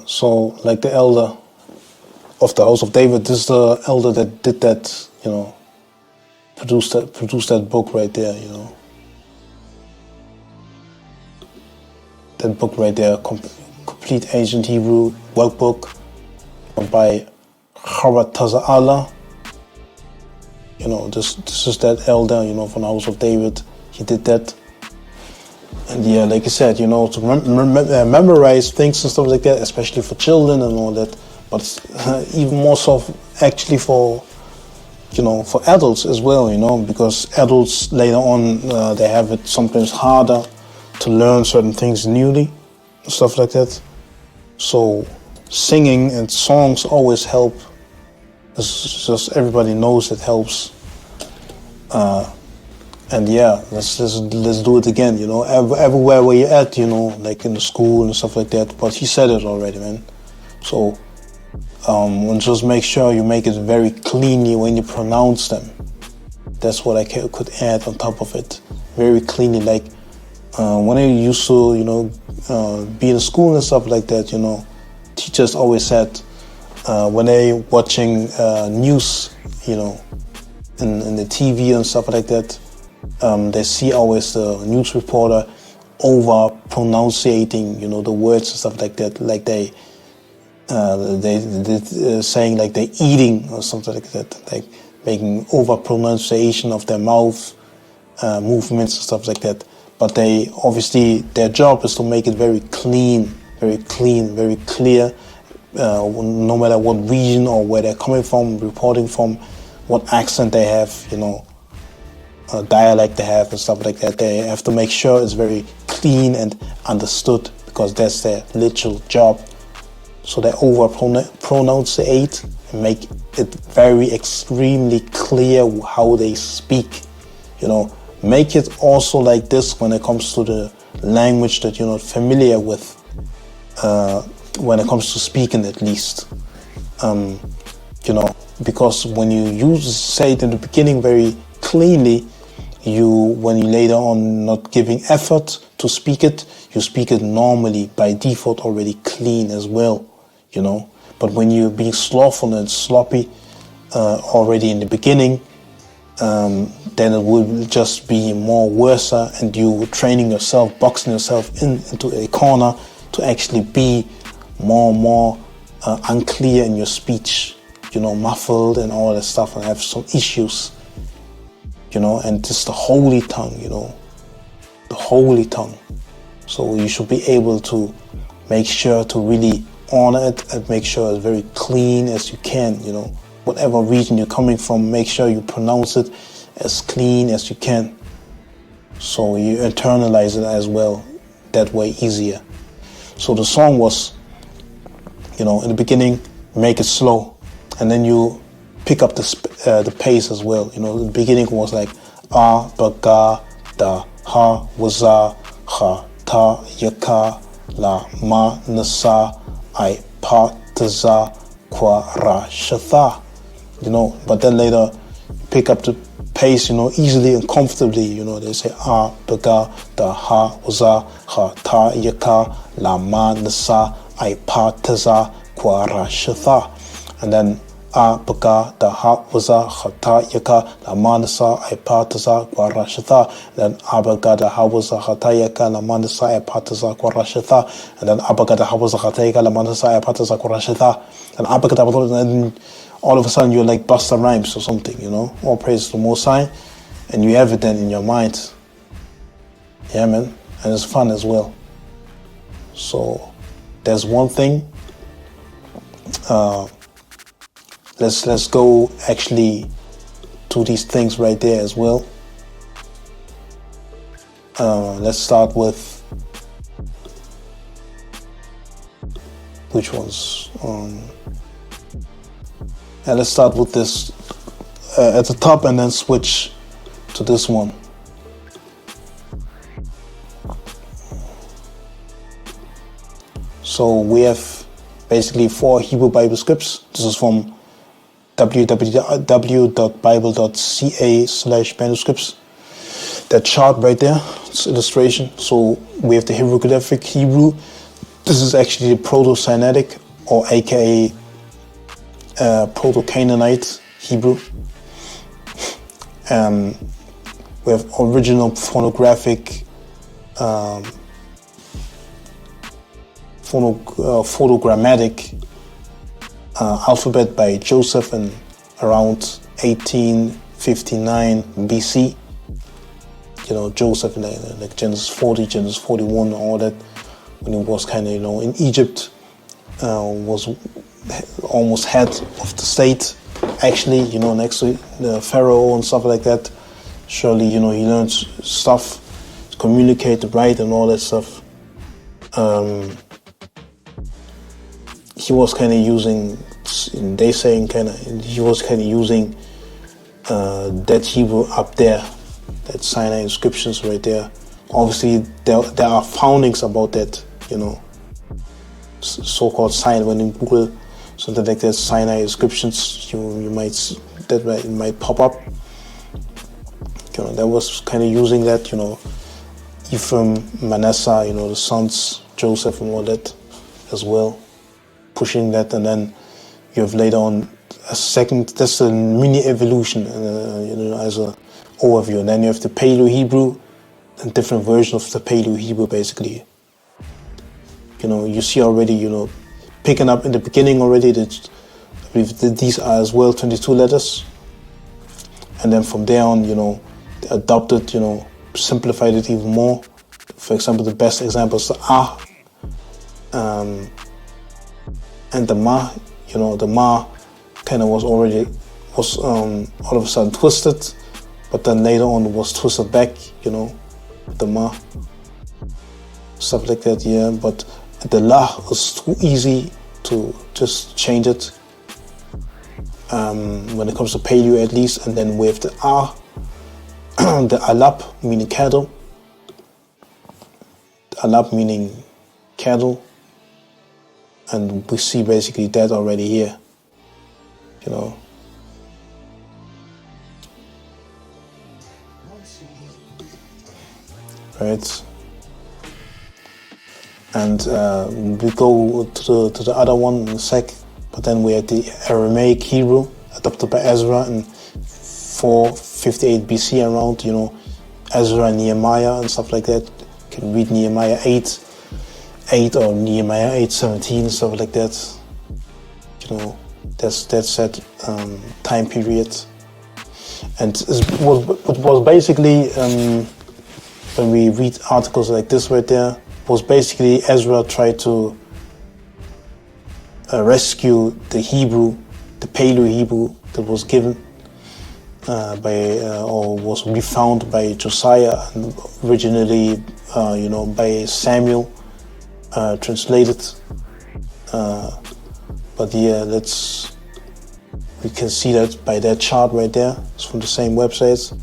So, like the elder of the house of David, this is the elder that did that, produced that book right there, That book right there, complete ancient Hebrew workbook by Harataza'ala. This is that elder, from the house of David. He did that. And yeah, like I said, to memorize things and stuff like that, especially for children and all that. But even more so actually for adults as well, because adults later on, they have it sometimes harder to learn certain things newly, stuff like that. So singing and songs always help. It's just everybody knows it helps. And yeah, let's do it again. Everywhere where you're at, like in the school and stuff like that. But he said it already, man. So and just make sure you make it very cleanly when you pronounce them. That's what I could add on top of it. Very cleanly, like when I used to, be in school and stuff like that, teachers always said when they watching news, in the TV and stuff like that, they see always the news reporter over pronouncing, the words and stuff like that, like they saying like they're eating or something like that, like making over pronunciation of their mouth movements and stuff like that. But they obviously their job is to make it very clean, very clear, no matter what region or where they're coming from, reporting from, what accent they have, dialect they have and stuff like that. They have to make sure it's very clean and understood because that's their literal job. So they over pronunciate and make it very extremely clear how they speak. Make it also like this when it comes to the language that you're not familiar with, when it comes to speaking at least. Because when you say it in the beginning very cleanly, when you later on not giving effort to speak it, you speak it normally by default already clean as well, But when you're being slothful and sloppy already in the beginning, then it will just be more worse, and you training yourself, boxing yourself into a corner to actually be more and more unclear in your speech, muffled and all that stuff, and have some issues, and just the holy tongue, the holy tongue. So you should be able to make sure to really honor it and make sure it's very clean as you can, whatever region you're coming from, make sure you pronounce it as clean as you can. So you internalize it as well, that way easier. So the song was, in the beginning, make it slow, and then you pick up the pace as well. The beginning was like a, ba, ga, da, ha, waza, ha, ta, yaka, la, ma, nasa, I, pa, taza, kwa, ra, shatha. But then later pick up the pace, easily and comfortably. They say a, ba, ga, da, ha, waza, ha, ta, yaka, la, ma, nasa, I, pa, taza, kwa, ra, shatha. And then a, ba, ga, da, ha, waza, ha, ta, yaka, la, ma, nasa, I, pa, taza, kwa, ra, shatha. And then a, ba, ga, da, ha, waza, ha, ta, yaka, la, ma, nasa, I, pa, taza, kwa, ra, shatha. And then a, ba, ga, da, ha, waza, ha, ta, yaka, la, ma, nasa, I, pa, taza, kwa, ra, shatha. And a, ba, ga, da, and then all of a sudden you're like Busta Rhymes or something, All praise to the Most High, and you have it then in your mind. Yeah, man, and it's fun as well. So there's one thing. Let's go actually to these things right there as well. Let's start with which ones. And let's start with this at the top and then switch to this one. So we have basically 4 Hebrew Bible scripts. This is from www.bible.ca/manuscripts. That chart right there, it's illustration. So we have the hieroglyphic Hebrew. This is actually the Proto-Sinaitic, or aka Proto-Canaanite Hebrew. We have original phonogrammatic alphabet by Joseph in around 1859 BC. Joseph in like Genesis 40, Genesis 41, all that, when he was kind of, in Egypt, was almost head of the state, actually, next to the pharaoh and stuff like that. Surely, he learned stuff, to communicate, write, and all that stuff. He was kind of using, he was kind of using that Hebrew up there, that Sinai inscriptions right there. Obviously, there are foundings about that, so-called Sinai. When you Google something like that, Sinai inscriptions, you might it might pop up. That was kind of using that, Ephraim, Manasseh, the sons, Joseph and all that as well, pushing that. And then you have later on a second, that's a mini evolution, as a overview. And then you have the Paleo Hebrew, and different versions of the Paleo Hebrew, basically. You see already, picking up in the beginning already that I believe that these are as well 22 letters. And then from there on, they adopted, simplified it even more. For example, the best example is the A, and the Ma. The Ma kind of was all of a sudden twisted, but then later on was twisted back, the Ma. Stuff like that, yeah. But the La was too easy to just change it. When it comes to Paleo, at least. And then with the A, the Alap, meaning cattle. Alap meaning cattle. And we see basically that already here. Right? And we go to the other one in a sec, but then we had the Aramaic Hebrew adopted by Ezra in 54, 58 BC around, Ezra and Nehemiah and stuff like that. You can read Nehemiah 8 or Nehemiah 8:17, stuff like that. That's that time period. And it was basically, when we read articles like this right there, was basically Ezra tried to rescue the Hebrew, the Paleo Hebrew that was given or was refound by Josiah, and originally, by Samuel, translated. But yeah, we can see that by that chart right there. It's from the same website.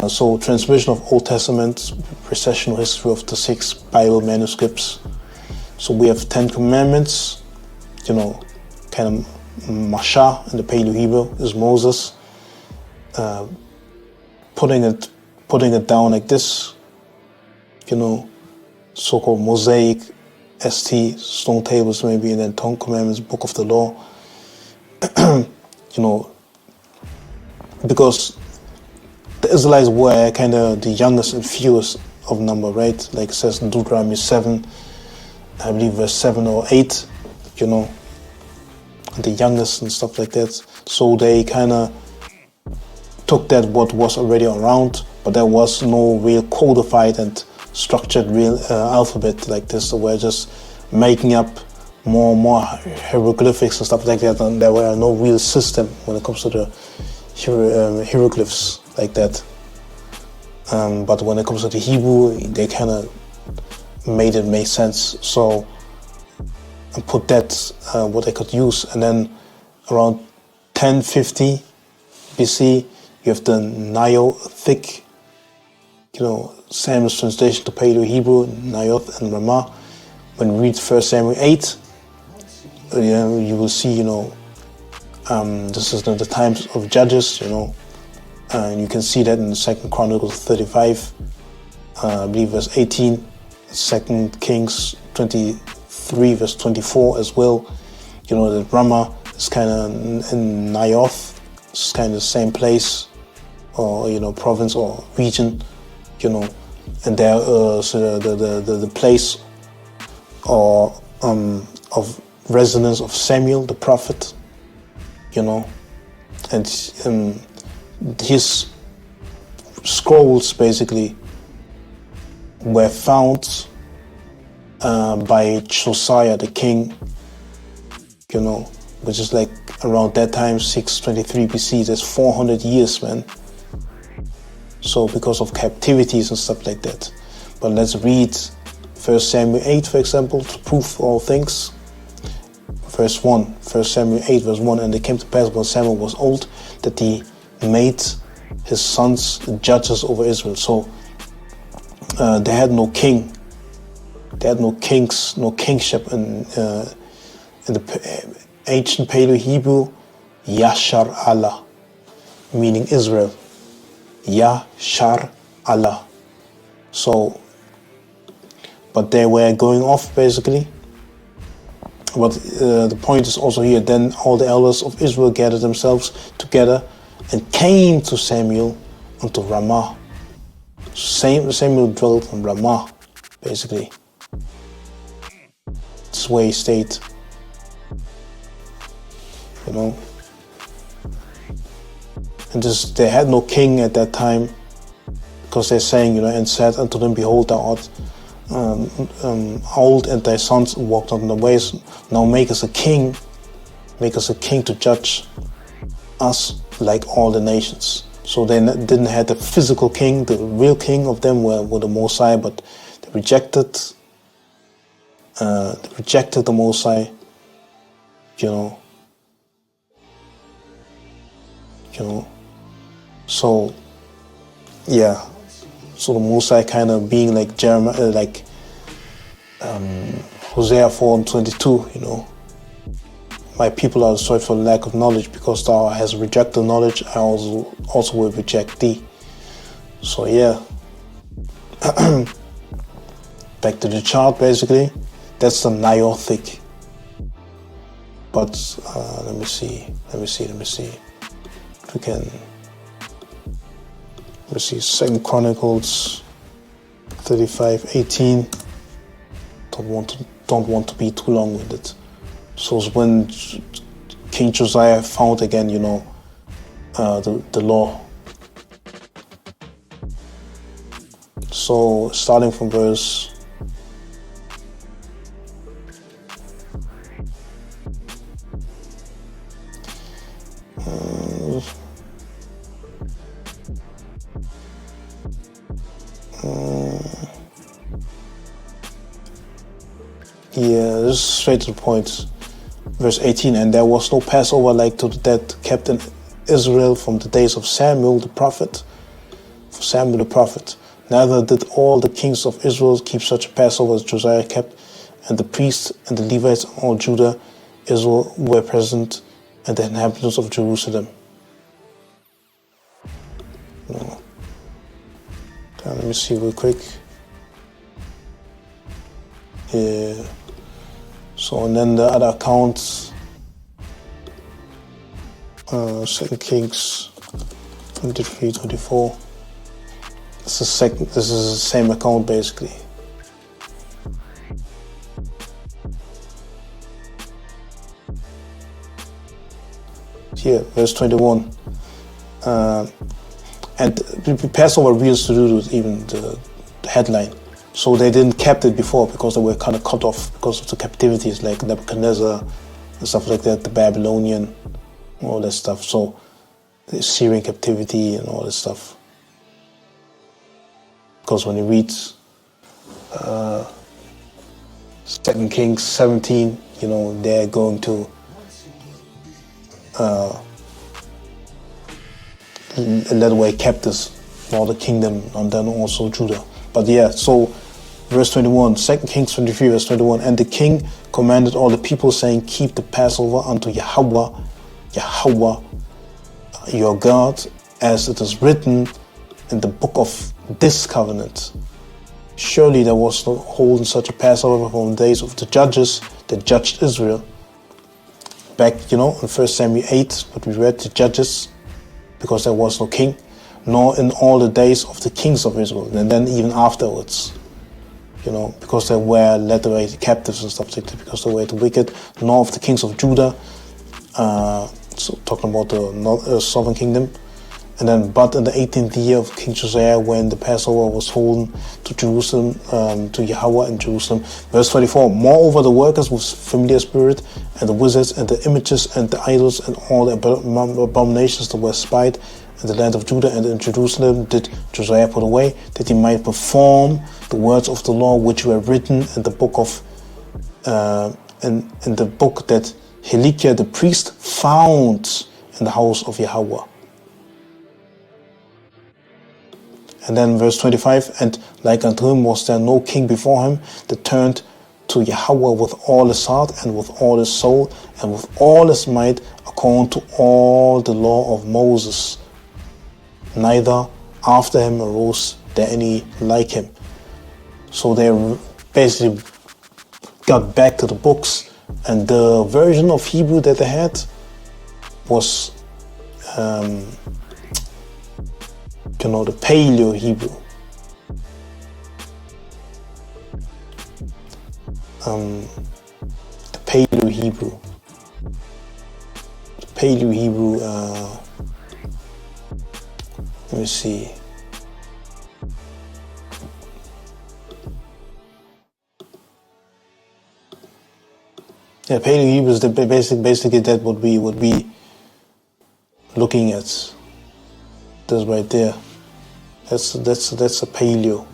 So transmission of Old Testament, processional history of the 6 Bible manuscripts. So we have 10 Commandments, kind of Masha in the Paleo Hebrew is Moses, putting it down like this, so-called Mosaic, ST, stone tables maybe, and then 10 Commandments, Book of the Law. Because the Israelites were kind of the youngest and fewest of number, right? Like it says in Deuteronomy 7, I believe verse 7 or 8, the youngest and stuff like that. So they kind of took that what was already around, but there was no real codified and structured real alphabet like this. So we're just making up more hieroglyphics and stuff like that, and there were no real system when it comes to the hieroglyphs like that. But when it comes to the Hebrew, they kind of made it make sense. So and put that what they could use, and then around 1050 BC, you have the Neolithic, Samuel's translation to Paleo Hebrew, Naioth and Ramah. When you read 1 Samuel 8, you will see, this is the times of Judges, and you can see that in the 2 Chronicles 35, I believe verse 18, 2 Kings 23, verse 24 as well. That Ramah is kind of in Naioth, it's kind of the same place, or, province or region, and there, so the place or of residence of Samuel the prophet, and his scrolls basically were found by Josiah the king, which is like around that time, 623 BC. That's 400 years, man. So because of captivities and stuff like that. But let's read 1 Samuel 8, for example, to prove all things. Verse 1, 1 Samuel 8, verse 1, and it came to pass when Samuel was old that he made his sons judges over Israel. So they had no king. They had no kings, no kingship in the ancient Paleo Hebrew. Yashar Allah, meaning Israel. Yashar Allah. So, but they were going off basically. But the point is also here, then all the elders of Israel gathered themselves together and came to Samuel unto Ramah. Samuel dwelt in Ramah, basically. This way he stayed. And they had no king at that time, because they're saying, and said unto them, behold, thou art old, and thy sons walked on the ways. Now make us a king to judge us like all the nations. So they didn't have the physical king. The real king of them were the Most High, but they rejected the Most High. So yeah. So the Most High kind of being like Jeremiah, like Hosea 4:22, my people are destroyed for lack of knowledge, because thou hast rejected knowledge, I also will reject thee. So yeah. Back to the chart basically. That's the Neolithic. But let me see. we can, let's see, 2 Chronicles 35:18. Don't want to be too long with it. So it's when King Josiah found again, the law. So starting from verse straight to the point. Verse 18, and there was no Passover like to that kept in Israel from the days of Samuel the prophet. Neither did all the kings of Israel keep such a Passover as Josiah kept, and the priests and the Levites and all Judah, Israel were present, and the inhabitants of Jerusalem. Let me see real quick. Yeah. So, and then the other accounts, 2 Kings 23:24. This is the same account basically. Here, verse 21. And Passover reels to do with even the headline. So they didn't kept it before because they were kind of cut off because of the captivities like Nebuchadnezzar and stuff like that, the Babylonian, all that stuff. So the Syrian captivity and all that stuff. Because when you read 2 Kings 17, they're going to led away captives for the kingdom and then also Judah. But yeah, so verse 21, 2 Kings 23 verse 21, and the king commanded all the people saying, keep the Passover unto Yahweh your God, as it is written in the book of this covenant. Surely there was no holding such a Passover from the days of the judges that judged Israel. Back, in 1 Samuel 8, what we read, the judges, because there was no king, nor in all the days of the kings of Israel, and then even afterwards, because they were led away captives and stuff like that, because they were too wicked, nor of the kings of Judah, so talking about the southern kingdom. And then, but in the 18th year of King Josiah, when the Passover was holden to Jerusalem, to Yahweh in Jerusalem. Verse 24, moreover the workers with familiar spirit, and the wizards, and the images, and the idols, and all the abominations that were spied in the land of Judah and in Jerusalem did Josiah put away, that he might perform the words of the law which were written in the book of, in the book that Hilkiah the priest found in the house of Yahweh. And then verse 25, and like unto him was there no king before him that turned to Yahweh with all his heart and with all his soul and with all his might, according to all the law of Moses. Neither after him arose there any like him. So they basically got back to the books, and the version of Hebrew that they had was the Paleo Hebrew. The Paleo Hebrew, let me see. Yeah, Paleo Hebrew is basically that what we would be looking at. This right there. That's a Paleo.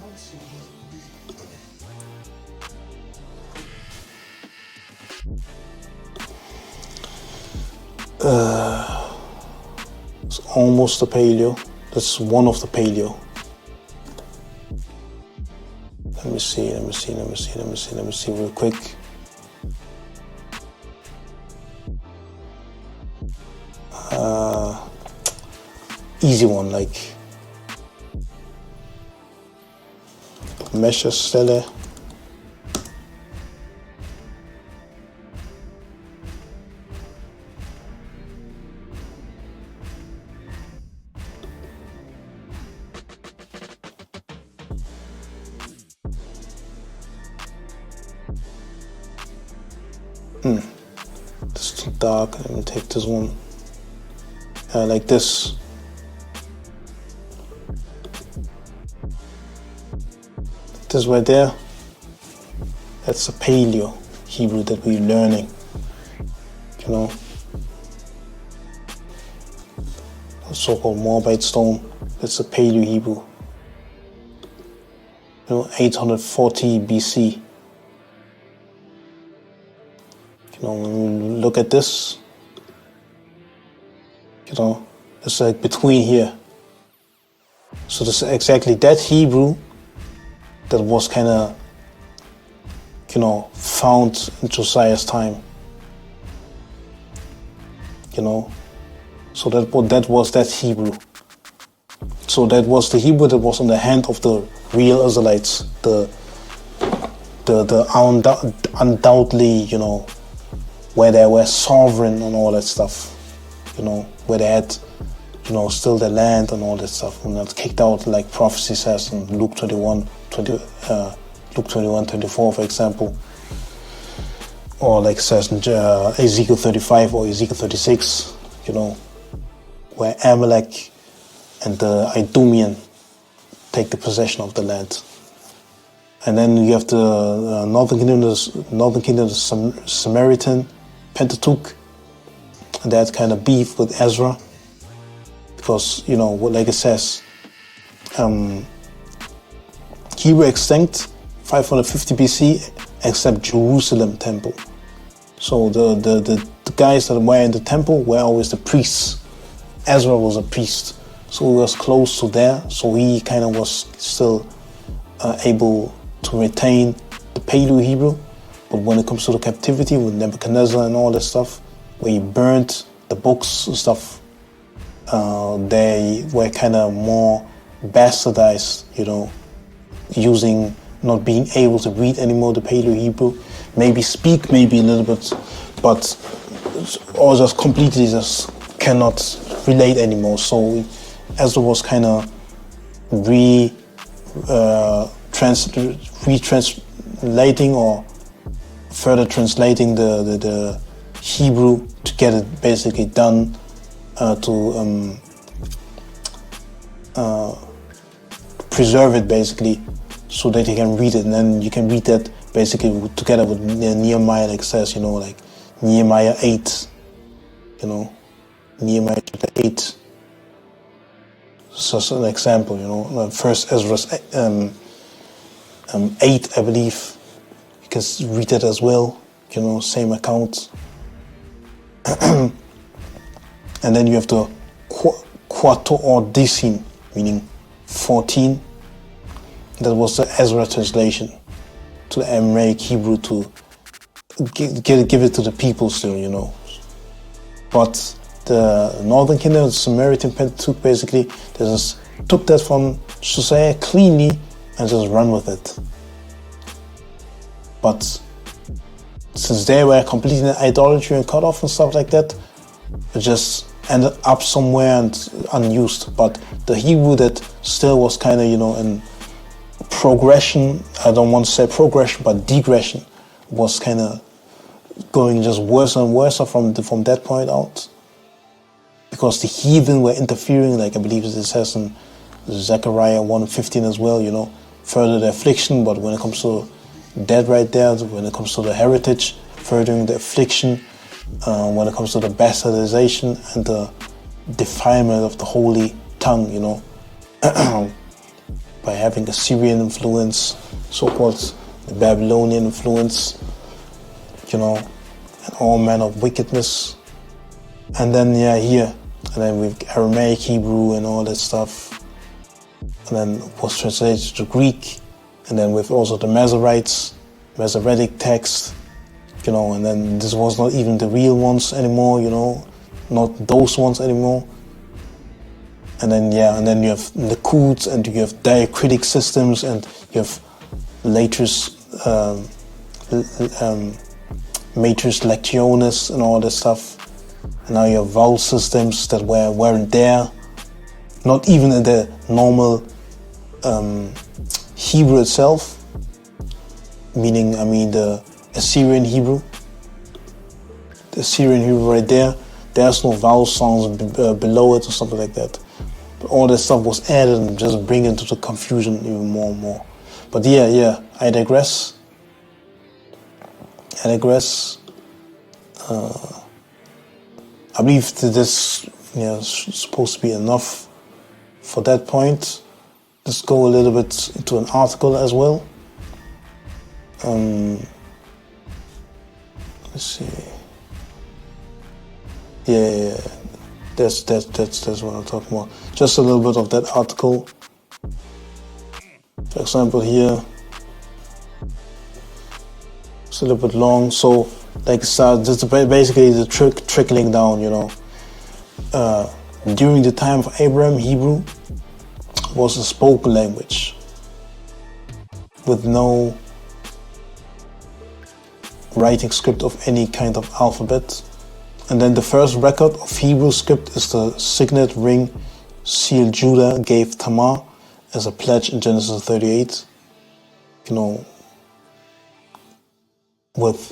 It's almost a Paleo. That's one of the Paleo. Let me see real quick. Easy one, like Mesha Stelle. This is too dark. Let me take this one. Like this. This right there, that's a Paleo Hebrew that we're learning, you know. The so-called Moabite stone, that's a Paleo Hebrew. You know, 840 BC. You know, when we look at this, you know, it's like between here. So this is exactly that Hebrew that was kind of, you know, found in Josiah's time. You know, so that was that Hebrew. So that was the Hebrew that was in the hand of the real Israelites, the undoubtedly, you know, where they were sovereign and all that stuff, you know, where they had, you know, still the land and all that stuff, and not kicked out like prophecy says in Luke 21:24, for example, or like it says in Ezekiel 35 or Ezekiel 36, you know, where Amalek and the Idumean take the possession of the land. And then you have the northern kingdom, the Samaritan Pentateuch, and that kind of beef with Ezra, because, you know, like it says, Hebrew extinct 550 BC except Jerusalem temple. So the guys that were in the temple were always the priests. Ezra was a priest, so he was close to there, so he kind of was still able to retain the Paleo Hebrew. But when it comes to the captivity with Nebuchadnezzar and all that stuff, where he burnt the books and stuff, they were kind of more bastardized, you know, not being able to read anymore the Paleo Hebrew, maybe speak maybe a little bit, but or just completely just cannot relate anymore. So Ezra was kind of retranslating or further translating the Hebrew to get it basically done to preserve it basically, so that you can read it, and then you can read that basically together with Nehemiah, like it says, you know, like Nehemiah 8, you know, Nehemiah chapter 8. So it's an example, you know, First Ezra 8, I believe. You can read that as well, you know, same account. And then you have the Quarto-or-Decim, meaning 14. That was the Ezra translation to the Aramaic Hebrew to give it to the people still, you know. But the Northern Kingdom, the Samaritan Pentateuch, basically, they just took that from Josiah cleanly and just run with it. But since they were completely in idolatry and cut off and stuff like that, it just ended up somewhere and unused. But the Hebrew that still was kind of, you know, in progression, I don't want to say progression, but digression, was kind of going just worse and worse from that point out. Because the heathen were interfering, like I believe it says in Zechariah 1:15 as well, you know, further the affliction. But when it comes to that right there, when it comes to the heritage, furthering the affliction, when it comes to the bastardization and the defilement of the holy tongue, you know, by having Assyrian influence, so-called the Babylonian influence, you know, and all manner of wickedness. And then, yeah, here, and then with Aramaic Hebrew and all that stuff, and then was translated to Greek, and then with also the Masoretic text, you know, and then this was not even the real ones anymore, you know, not those ones anymore. And then, yeah, and then you have Likud, and you have diacritic systems, and you have latest Matrix Lectionis and all that stuff. And now you have vowel systems that weren't there, not even in the normal Hebrew itself, meaning, I mean, the Assyrian Hebrew. Syrian Hebrew right there. There's no vowel sounds below it or something like that. But all that stuff was added and just bring into the confusion even more and more. But yeah, I digress. I believe that this is supposed to be enough for that point. Let's go a little bit into an article as well. Let's see. Yeah. That's what I'm talking about. Just a little bit of that article. For example, here. It's a little bit long, so like this is basically the trickling down. During the time of Abraham, Hebrew was a spoken language with no writing script of any kind of alphabet. And then the first record of Hebrew script is the signet ring seal Judah gave Tamar as a pledge in Genesis 38. With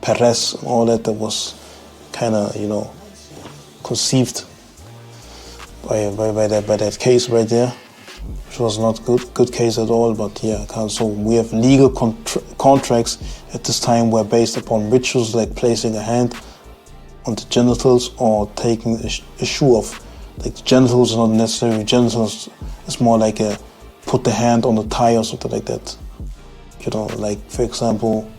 Perez and all that was kind of, conceived by that case right there, which was not good case at all. But yeah, so we have legal contracts at this time were based upon rituals like placing a hand on the genitals or taking a shoe off. Like the genitals are not necessarily genitals; it's more like a put the hand on the thigh or something like that. Like for example,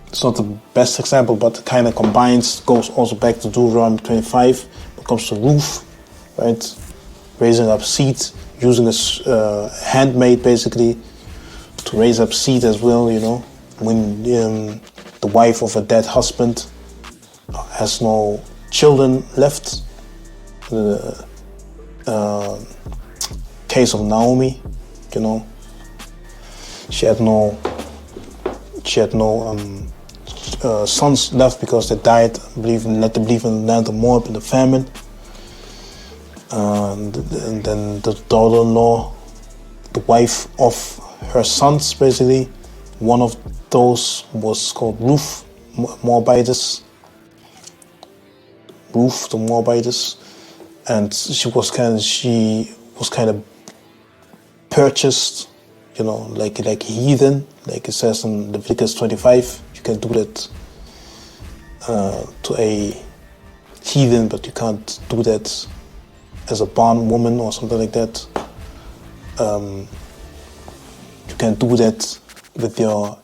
it's not the best example, but it kind of goes also back to Deuteronomy 25. When it comes to roof, right? Raising up seed, using a handmaid basically to raise up seed as well. When the wife of a dead husband has no children left. The case of Naomi. She had no sons left because they died, let them believe in the land of Moab in the famine. And then the daughter-in-law, the wife of her sons, basically, one of those was called Ruth, Moabitess. Ruth, the Moabitess, and she was kind of purchased, like heathen, like it says in Leviticus 25. You can do that to a heathen, but you can't do that as a bondwoman or something like that. You can do that with your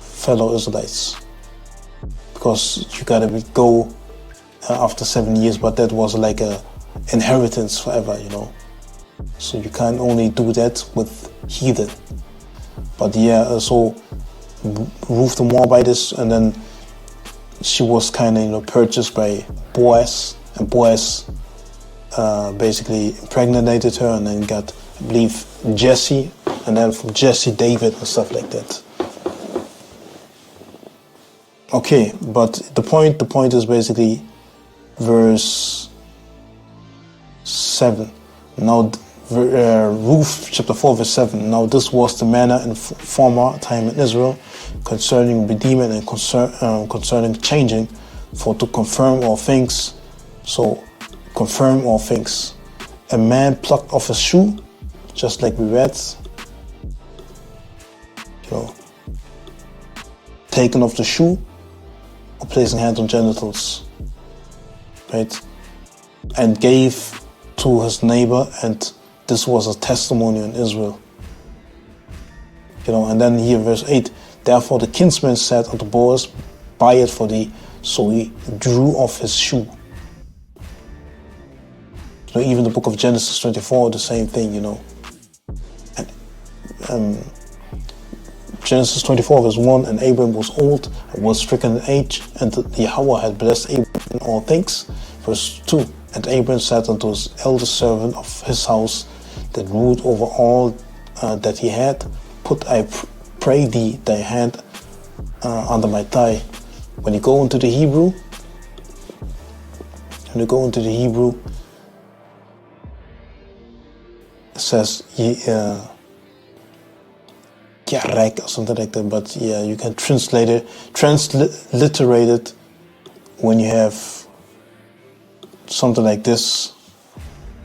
fellow Israelites, because you gotta go after 7 years, but that was like a inheritance forever, So you can only do that with heathen. But yeah, so Ruth the Moabitess, and then she was kind of purchased by Boaz, and Boaz basically impregnated her, and then got, I believe, Jesse, and then from Jesse, David, and stuff like that. Okay, but the point is basically verse 7. Now, Ruth chapter 4 verse 7. Now this was the manner in former time in Israel concerning redeeming and concerning changing, for to confirm all things. So, confirm all things. A man plucked off his shoe, just like we read. Taken off the shoe, or placing hand on genitals, right? And gave to his neighbor, and this was a testimony in Israel. And then here verse 8, therefore the kinsman said unto Boaz, buy it for thee. So he drew off his shoe. So even the book of Genesis 24, the same thing, And Genesis 24 verse 1, and Abram was old and was stricken in age, and Yahweh had blessed Abram in all things. Verse 2, and Abram said unto his eldest servant of his house, that ruled over all that he had, put, I pray thee, thy hand under my thigh. When you go into the Hebrew, it says, Yarek or something like that. But yeah, you can transliterate it when you have something like this.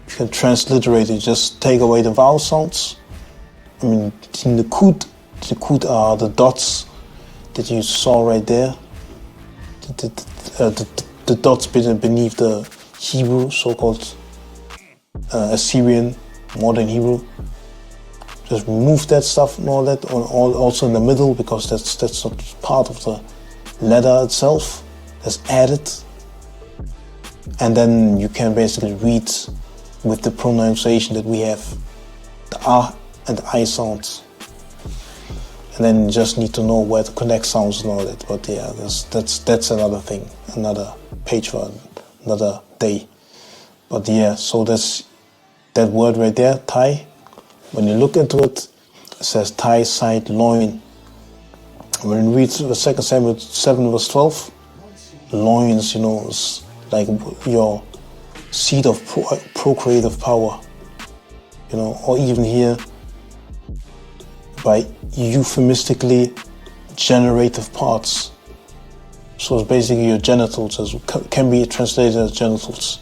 You can transliterate it, just take away the vowel sounds. I mean, the kud are the dots that you saw right there. The dots beneath the Hebrew, so-called Assyrian, modern Hebrew. Just remove that stuff and all that, also in the middle, because that's not part of the letter itself. That's added. And then you can basically read with the pronunciation that we have, the A and the I sounds. And then you just need to know where to connect sounds and all that. But yeah, that's another thing, another page for another day. But yeah, so that's that word right there, Thai. When you look into it, it says Thai side loin. When you read 2 Samuel 7 verse 12, loins, is like your seat of procreative power, or even here by euphemistically generative parts. So it's basically your genitals, can be translated as genitals.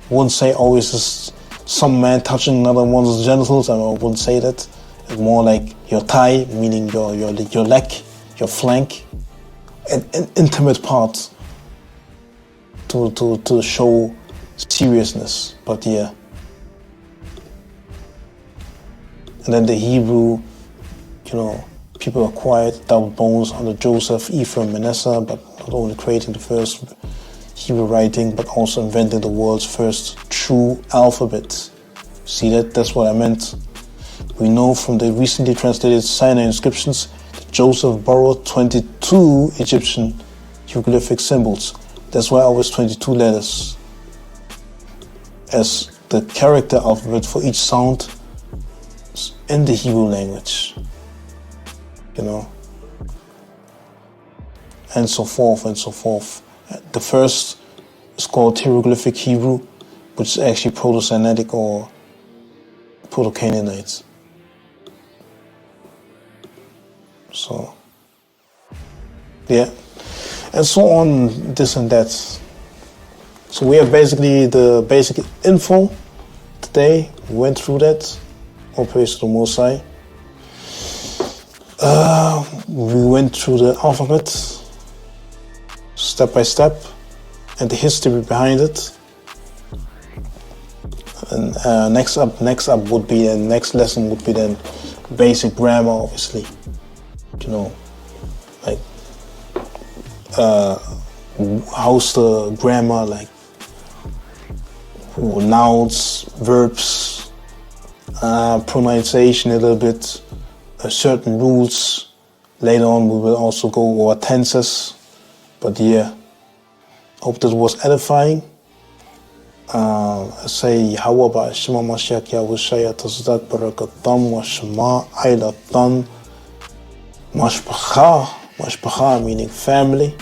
Wouldn't say always is some man touching another one's genitals, I wouldn't say that. It's more like your thigh, meaning your leg, your flank, an intimate part to show seriousness. But yeah. And then the Hebrew, people acquired double bones under Joseph, Ephraim, Manasseh, but not only creating the first Hebrew writing, but also inventing the world's first true alphabet. See that's what I meant. We know from the recently translated Sinai inscriptions that Joseph borrowed 22 Egyptian hieroglyphic symbols. That's why always 22 letters as the character alphabet for each sound in the Hebrew language. And so forth and so forth. The first is called hieroglyphic Hebrew, which is actually Proto-Sinaitic or Proto-Canaanite. So, yeah. And so on, this and that. So we have basically the basic info today. We went through that. All praise to the Most High. We went through the alphabet step by step and the history behind it. And next up would be the next lesson would be then basic grammar, obviously. Like how's the grammar, like nouns, verbs, pronunciation a little bit, certain rules. Later on we will also go over tenses. But yeah, hope that was edifying. Say Yahweh Shema Mashiach Yahushaya Tazdat Barakatam wa Shema Ailatan Mashpacha meaning family.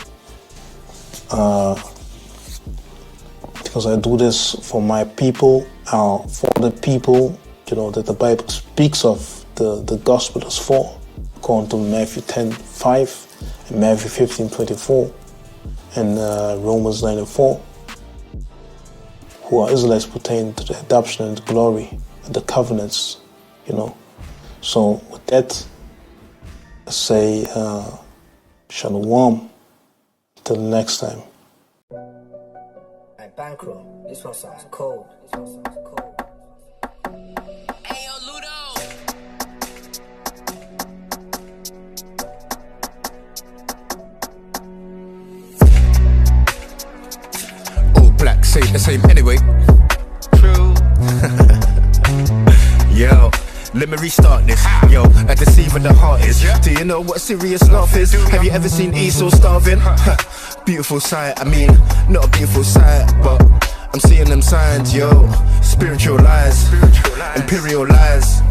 Because I do this for my people, for the people, that the Bible speaks of, the gospel is for, according to Matthew 10:5 and Matthew 15:24 and Romans 9:4, who are Israelites pertaining to the adoption and the glory and the covenants, So with that, I say Shalom. Till next time. Hey, Bankroll, this one sounds cold. Hey, yo, Ludo. All black, say the same anyway. True. Yo. Let me restart this. Yo, I can see where the heart is. Do you know what serious love is? Have you ever seen Esau starving? Beautiful sight, I mean, not a beautiful sight, but I'm seeing them signs, yo. Spiritual lies, imperial lies,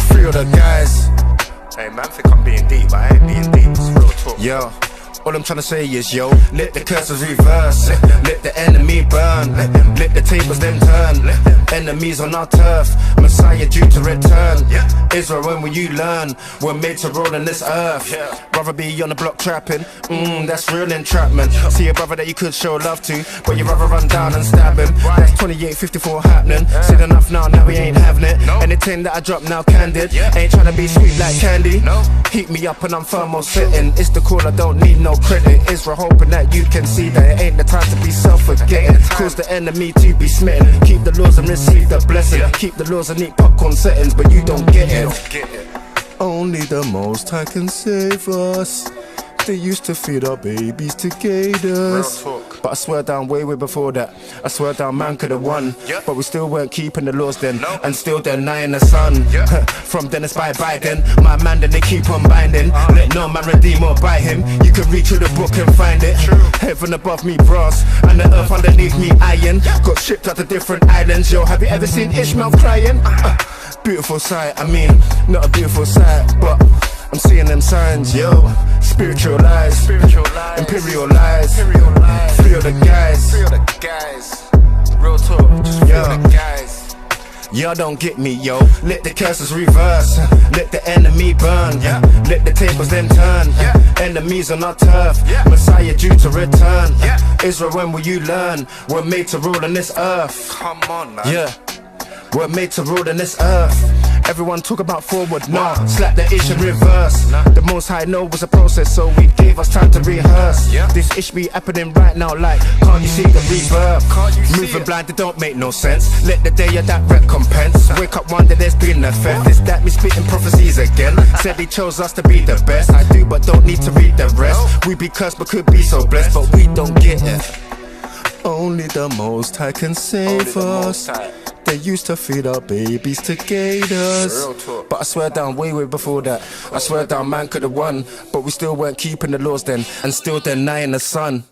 free all the guys. Hey man, think I'm being deep, but I ain't being deep, it's real talk. Yo, All I'm trying to say is, yo, let the curses reverse, let the enemy burn, let the tables then turn. Enemies on our turf, Messiah due to return. Israel, when will you learn? We're made to roll on this earth. Rather be on the block trapping, that's real entrapment. See a brother that you could show love to, but you rather run down and stab him. That's 2854 happening. Said enough now we ain't having it. Anything that I drop now candid, ain't trying to be sweet like candy. Heat me up and I'm firm on sitting. It's the call, I don't need no credit. Israel hoping that you can see that it ain't the time to be self-forgetting. Cause the enemy to be smitten. Keep the laws and receive the blessing. Keep the laws and eat popcorn settings, but you don't get it. Only the Most High can save us. They used to feed our babies to gators, but I swear down way before that. I swear down man could have won, but we still weren't keeping the laws then, and still denying the sun. From then it's bye then, my man then they keep on binding. Let no man redeem or buy him. You can read through the book and find it. Heaven above me brass, and the earth underneath me iron. Got shipped out to different islands. Yo, have you ever seen Ishmael crying? Beautiful sight, I mean, not a beautiful sight, but I'm seeing them signs, yo. Spiritual lies, imperial lies. Free all the guys, real talk, just free all the guys. Y'all don't get me, yo. Let the curses reverse, let the enemy burn, let the tables then turn. Enemies on our turf, Messiah due to return. Israel, when will you learn? We're made to rule on this earth. Come on, man. We're made to rule on this earth. Everyone talk about forward, nah. Slap the ish and reverse. The Most High know was a process, so we gave us time to rehearse. This ish be happening right now, like, can't you see the rebirth? Moving blind, it don't make no sense. Let the day of that recompense. Wake up one day, there's been a theft. Is that me spitting prophecies again? Said he chose us to be the best. I do, but don't need to read the rest. We be cursed, but could be so blessed, but we don't get it. Only the Most High can save us. They used to feed our babies to gators, but I swear down way before that. I swear down man could have won, but we still weren't keeping the laws then, and still denying the sun.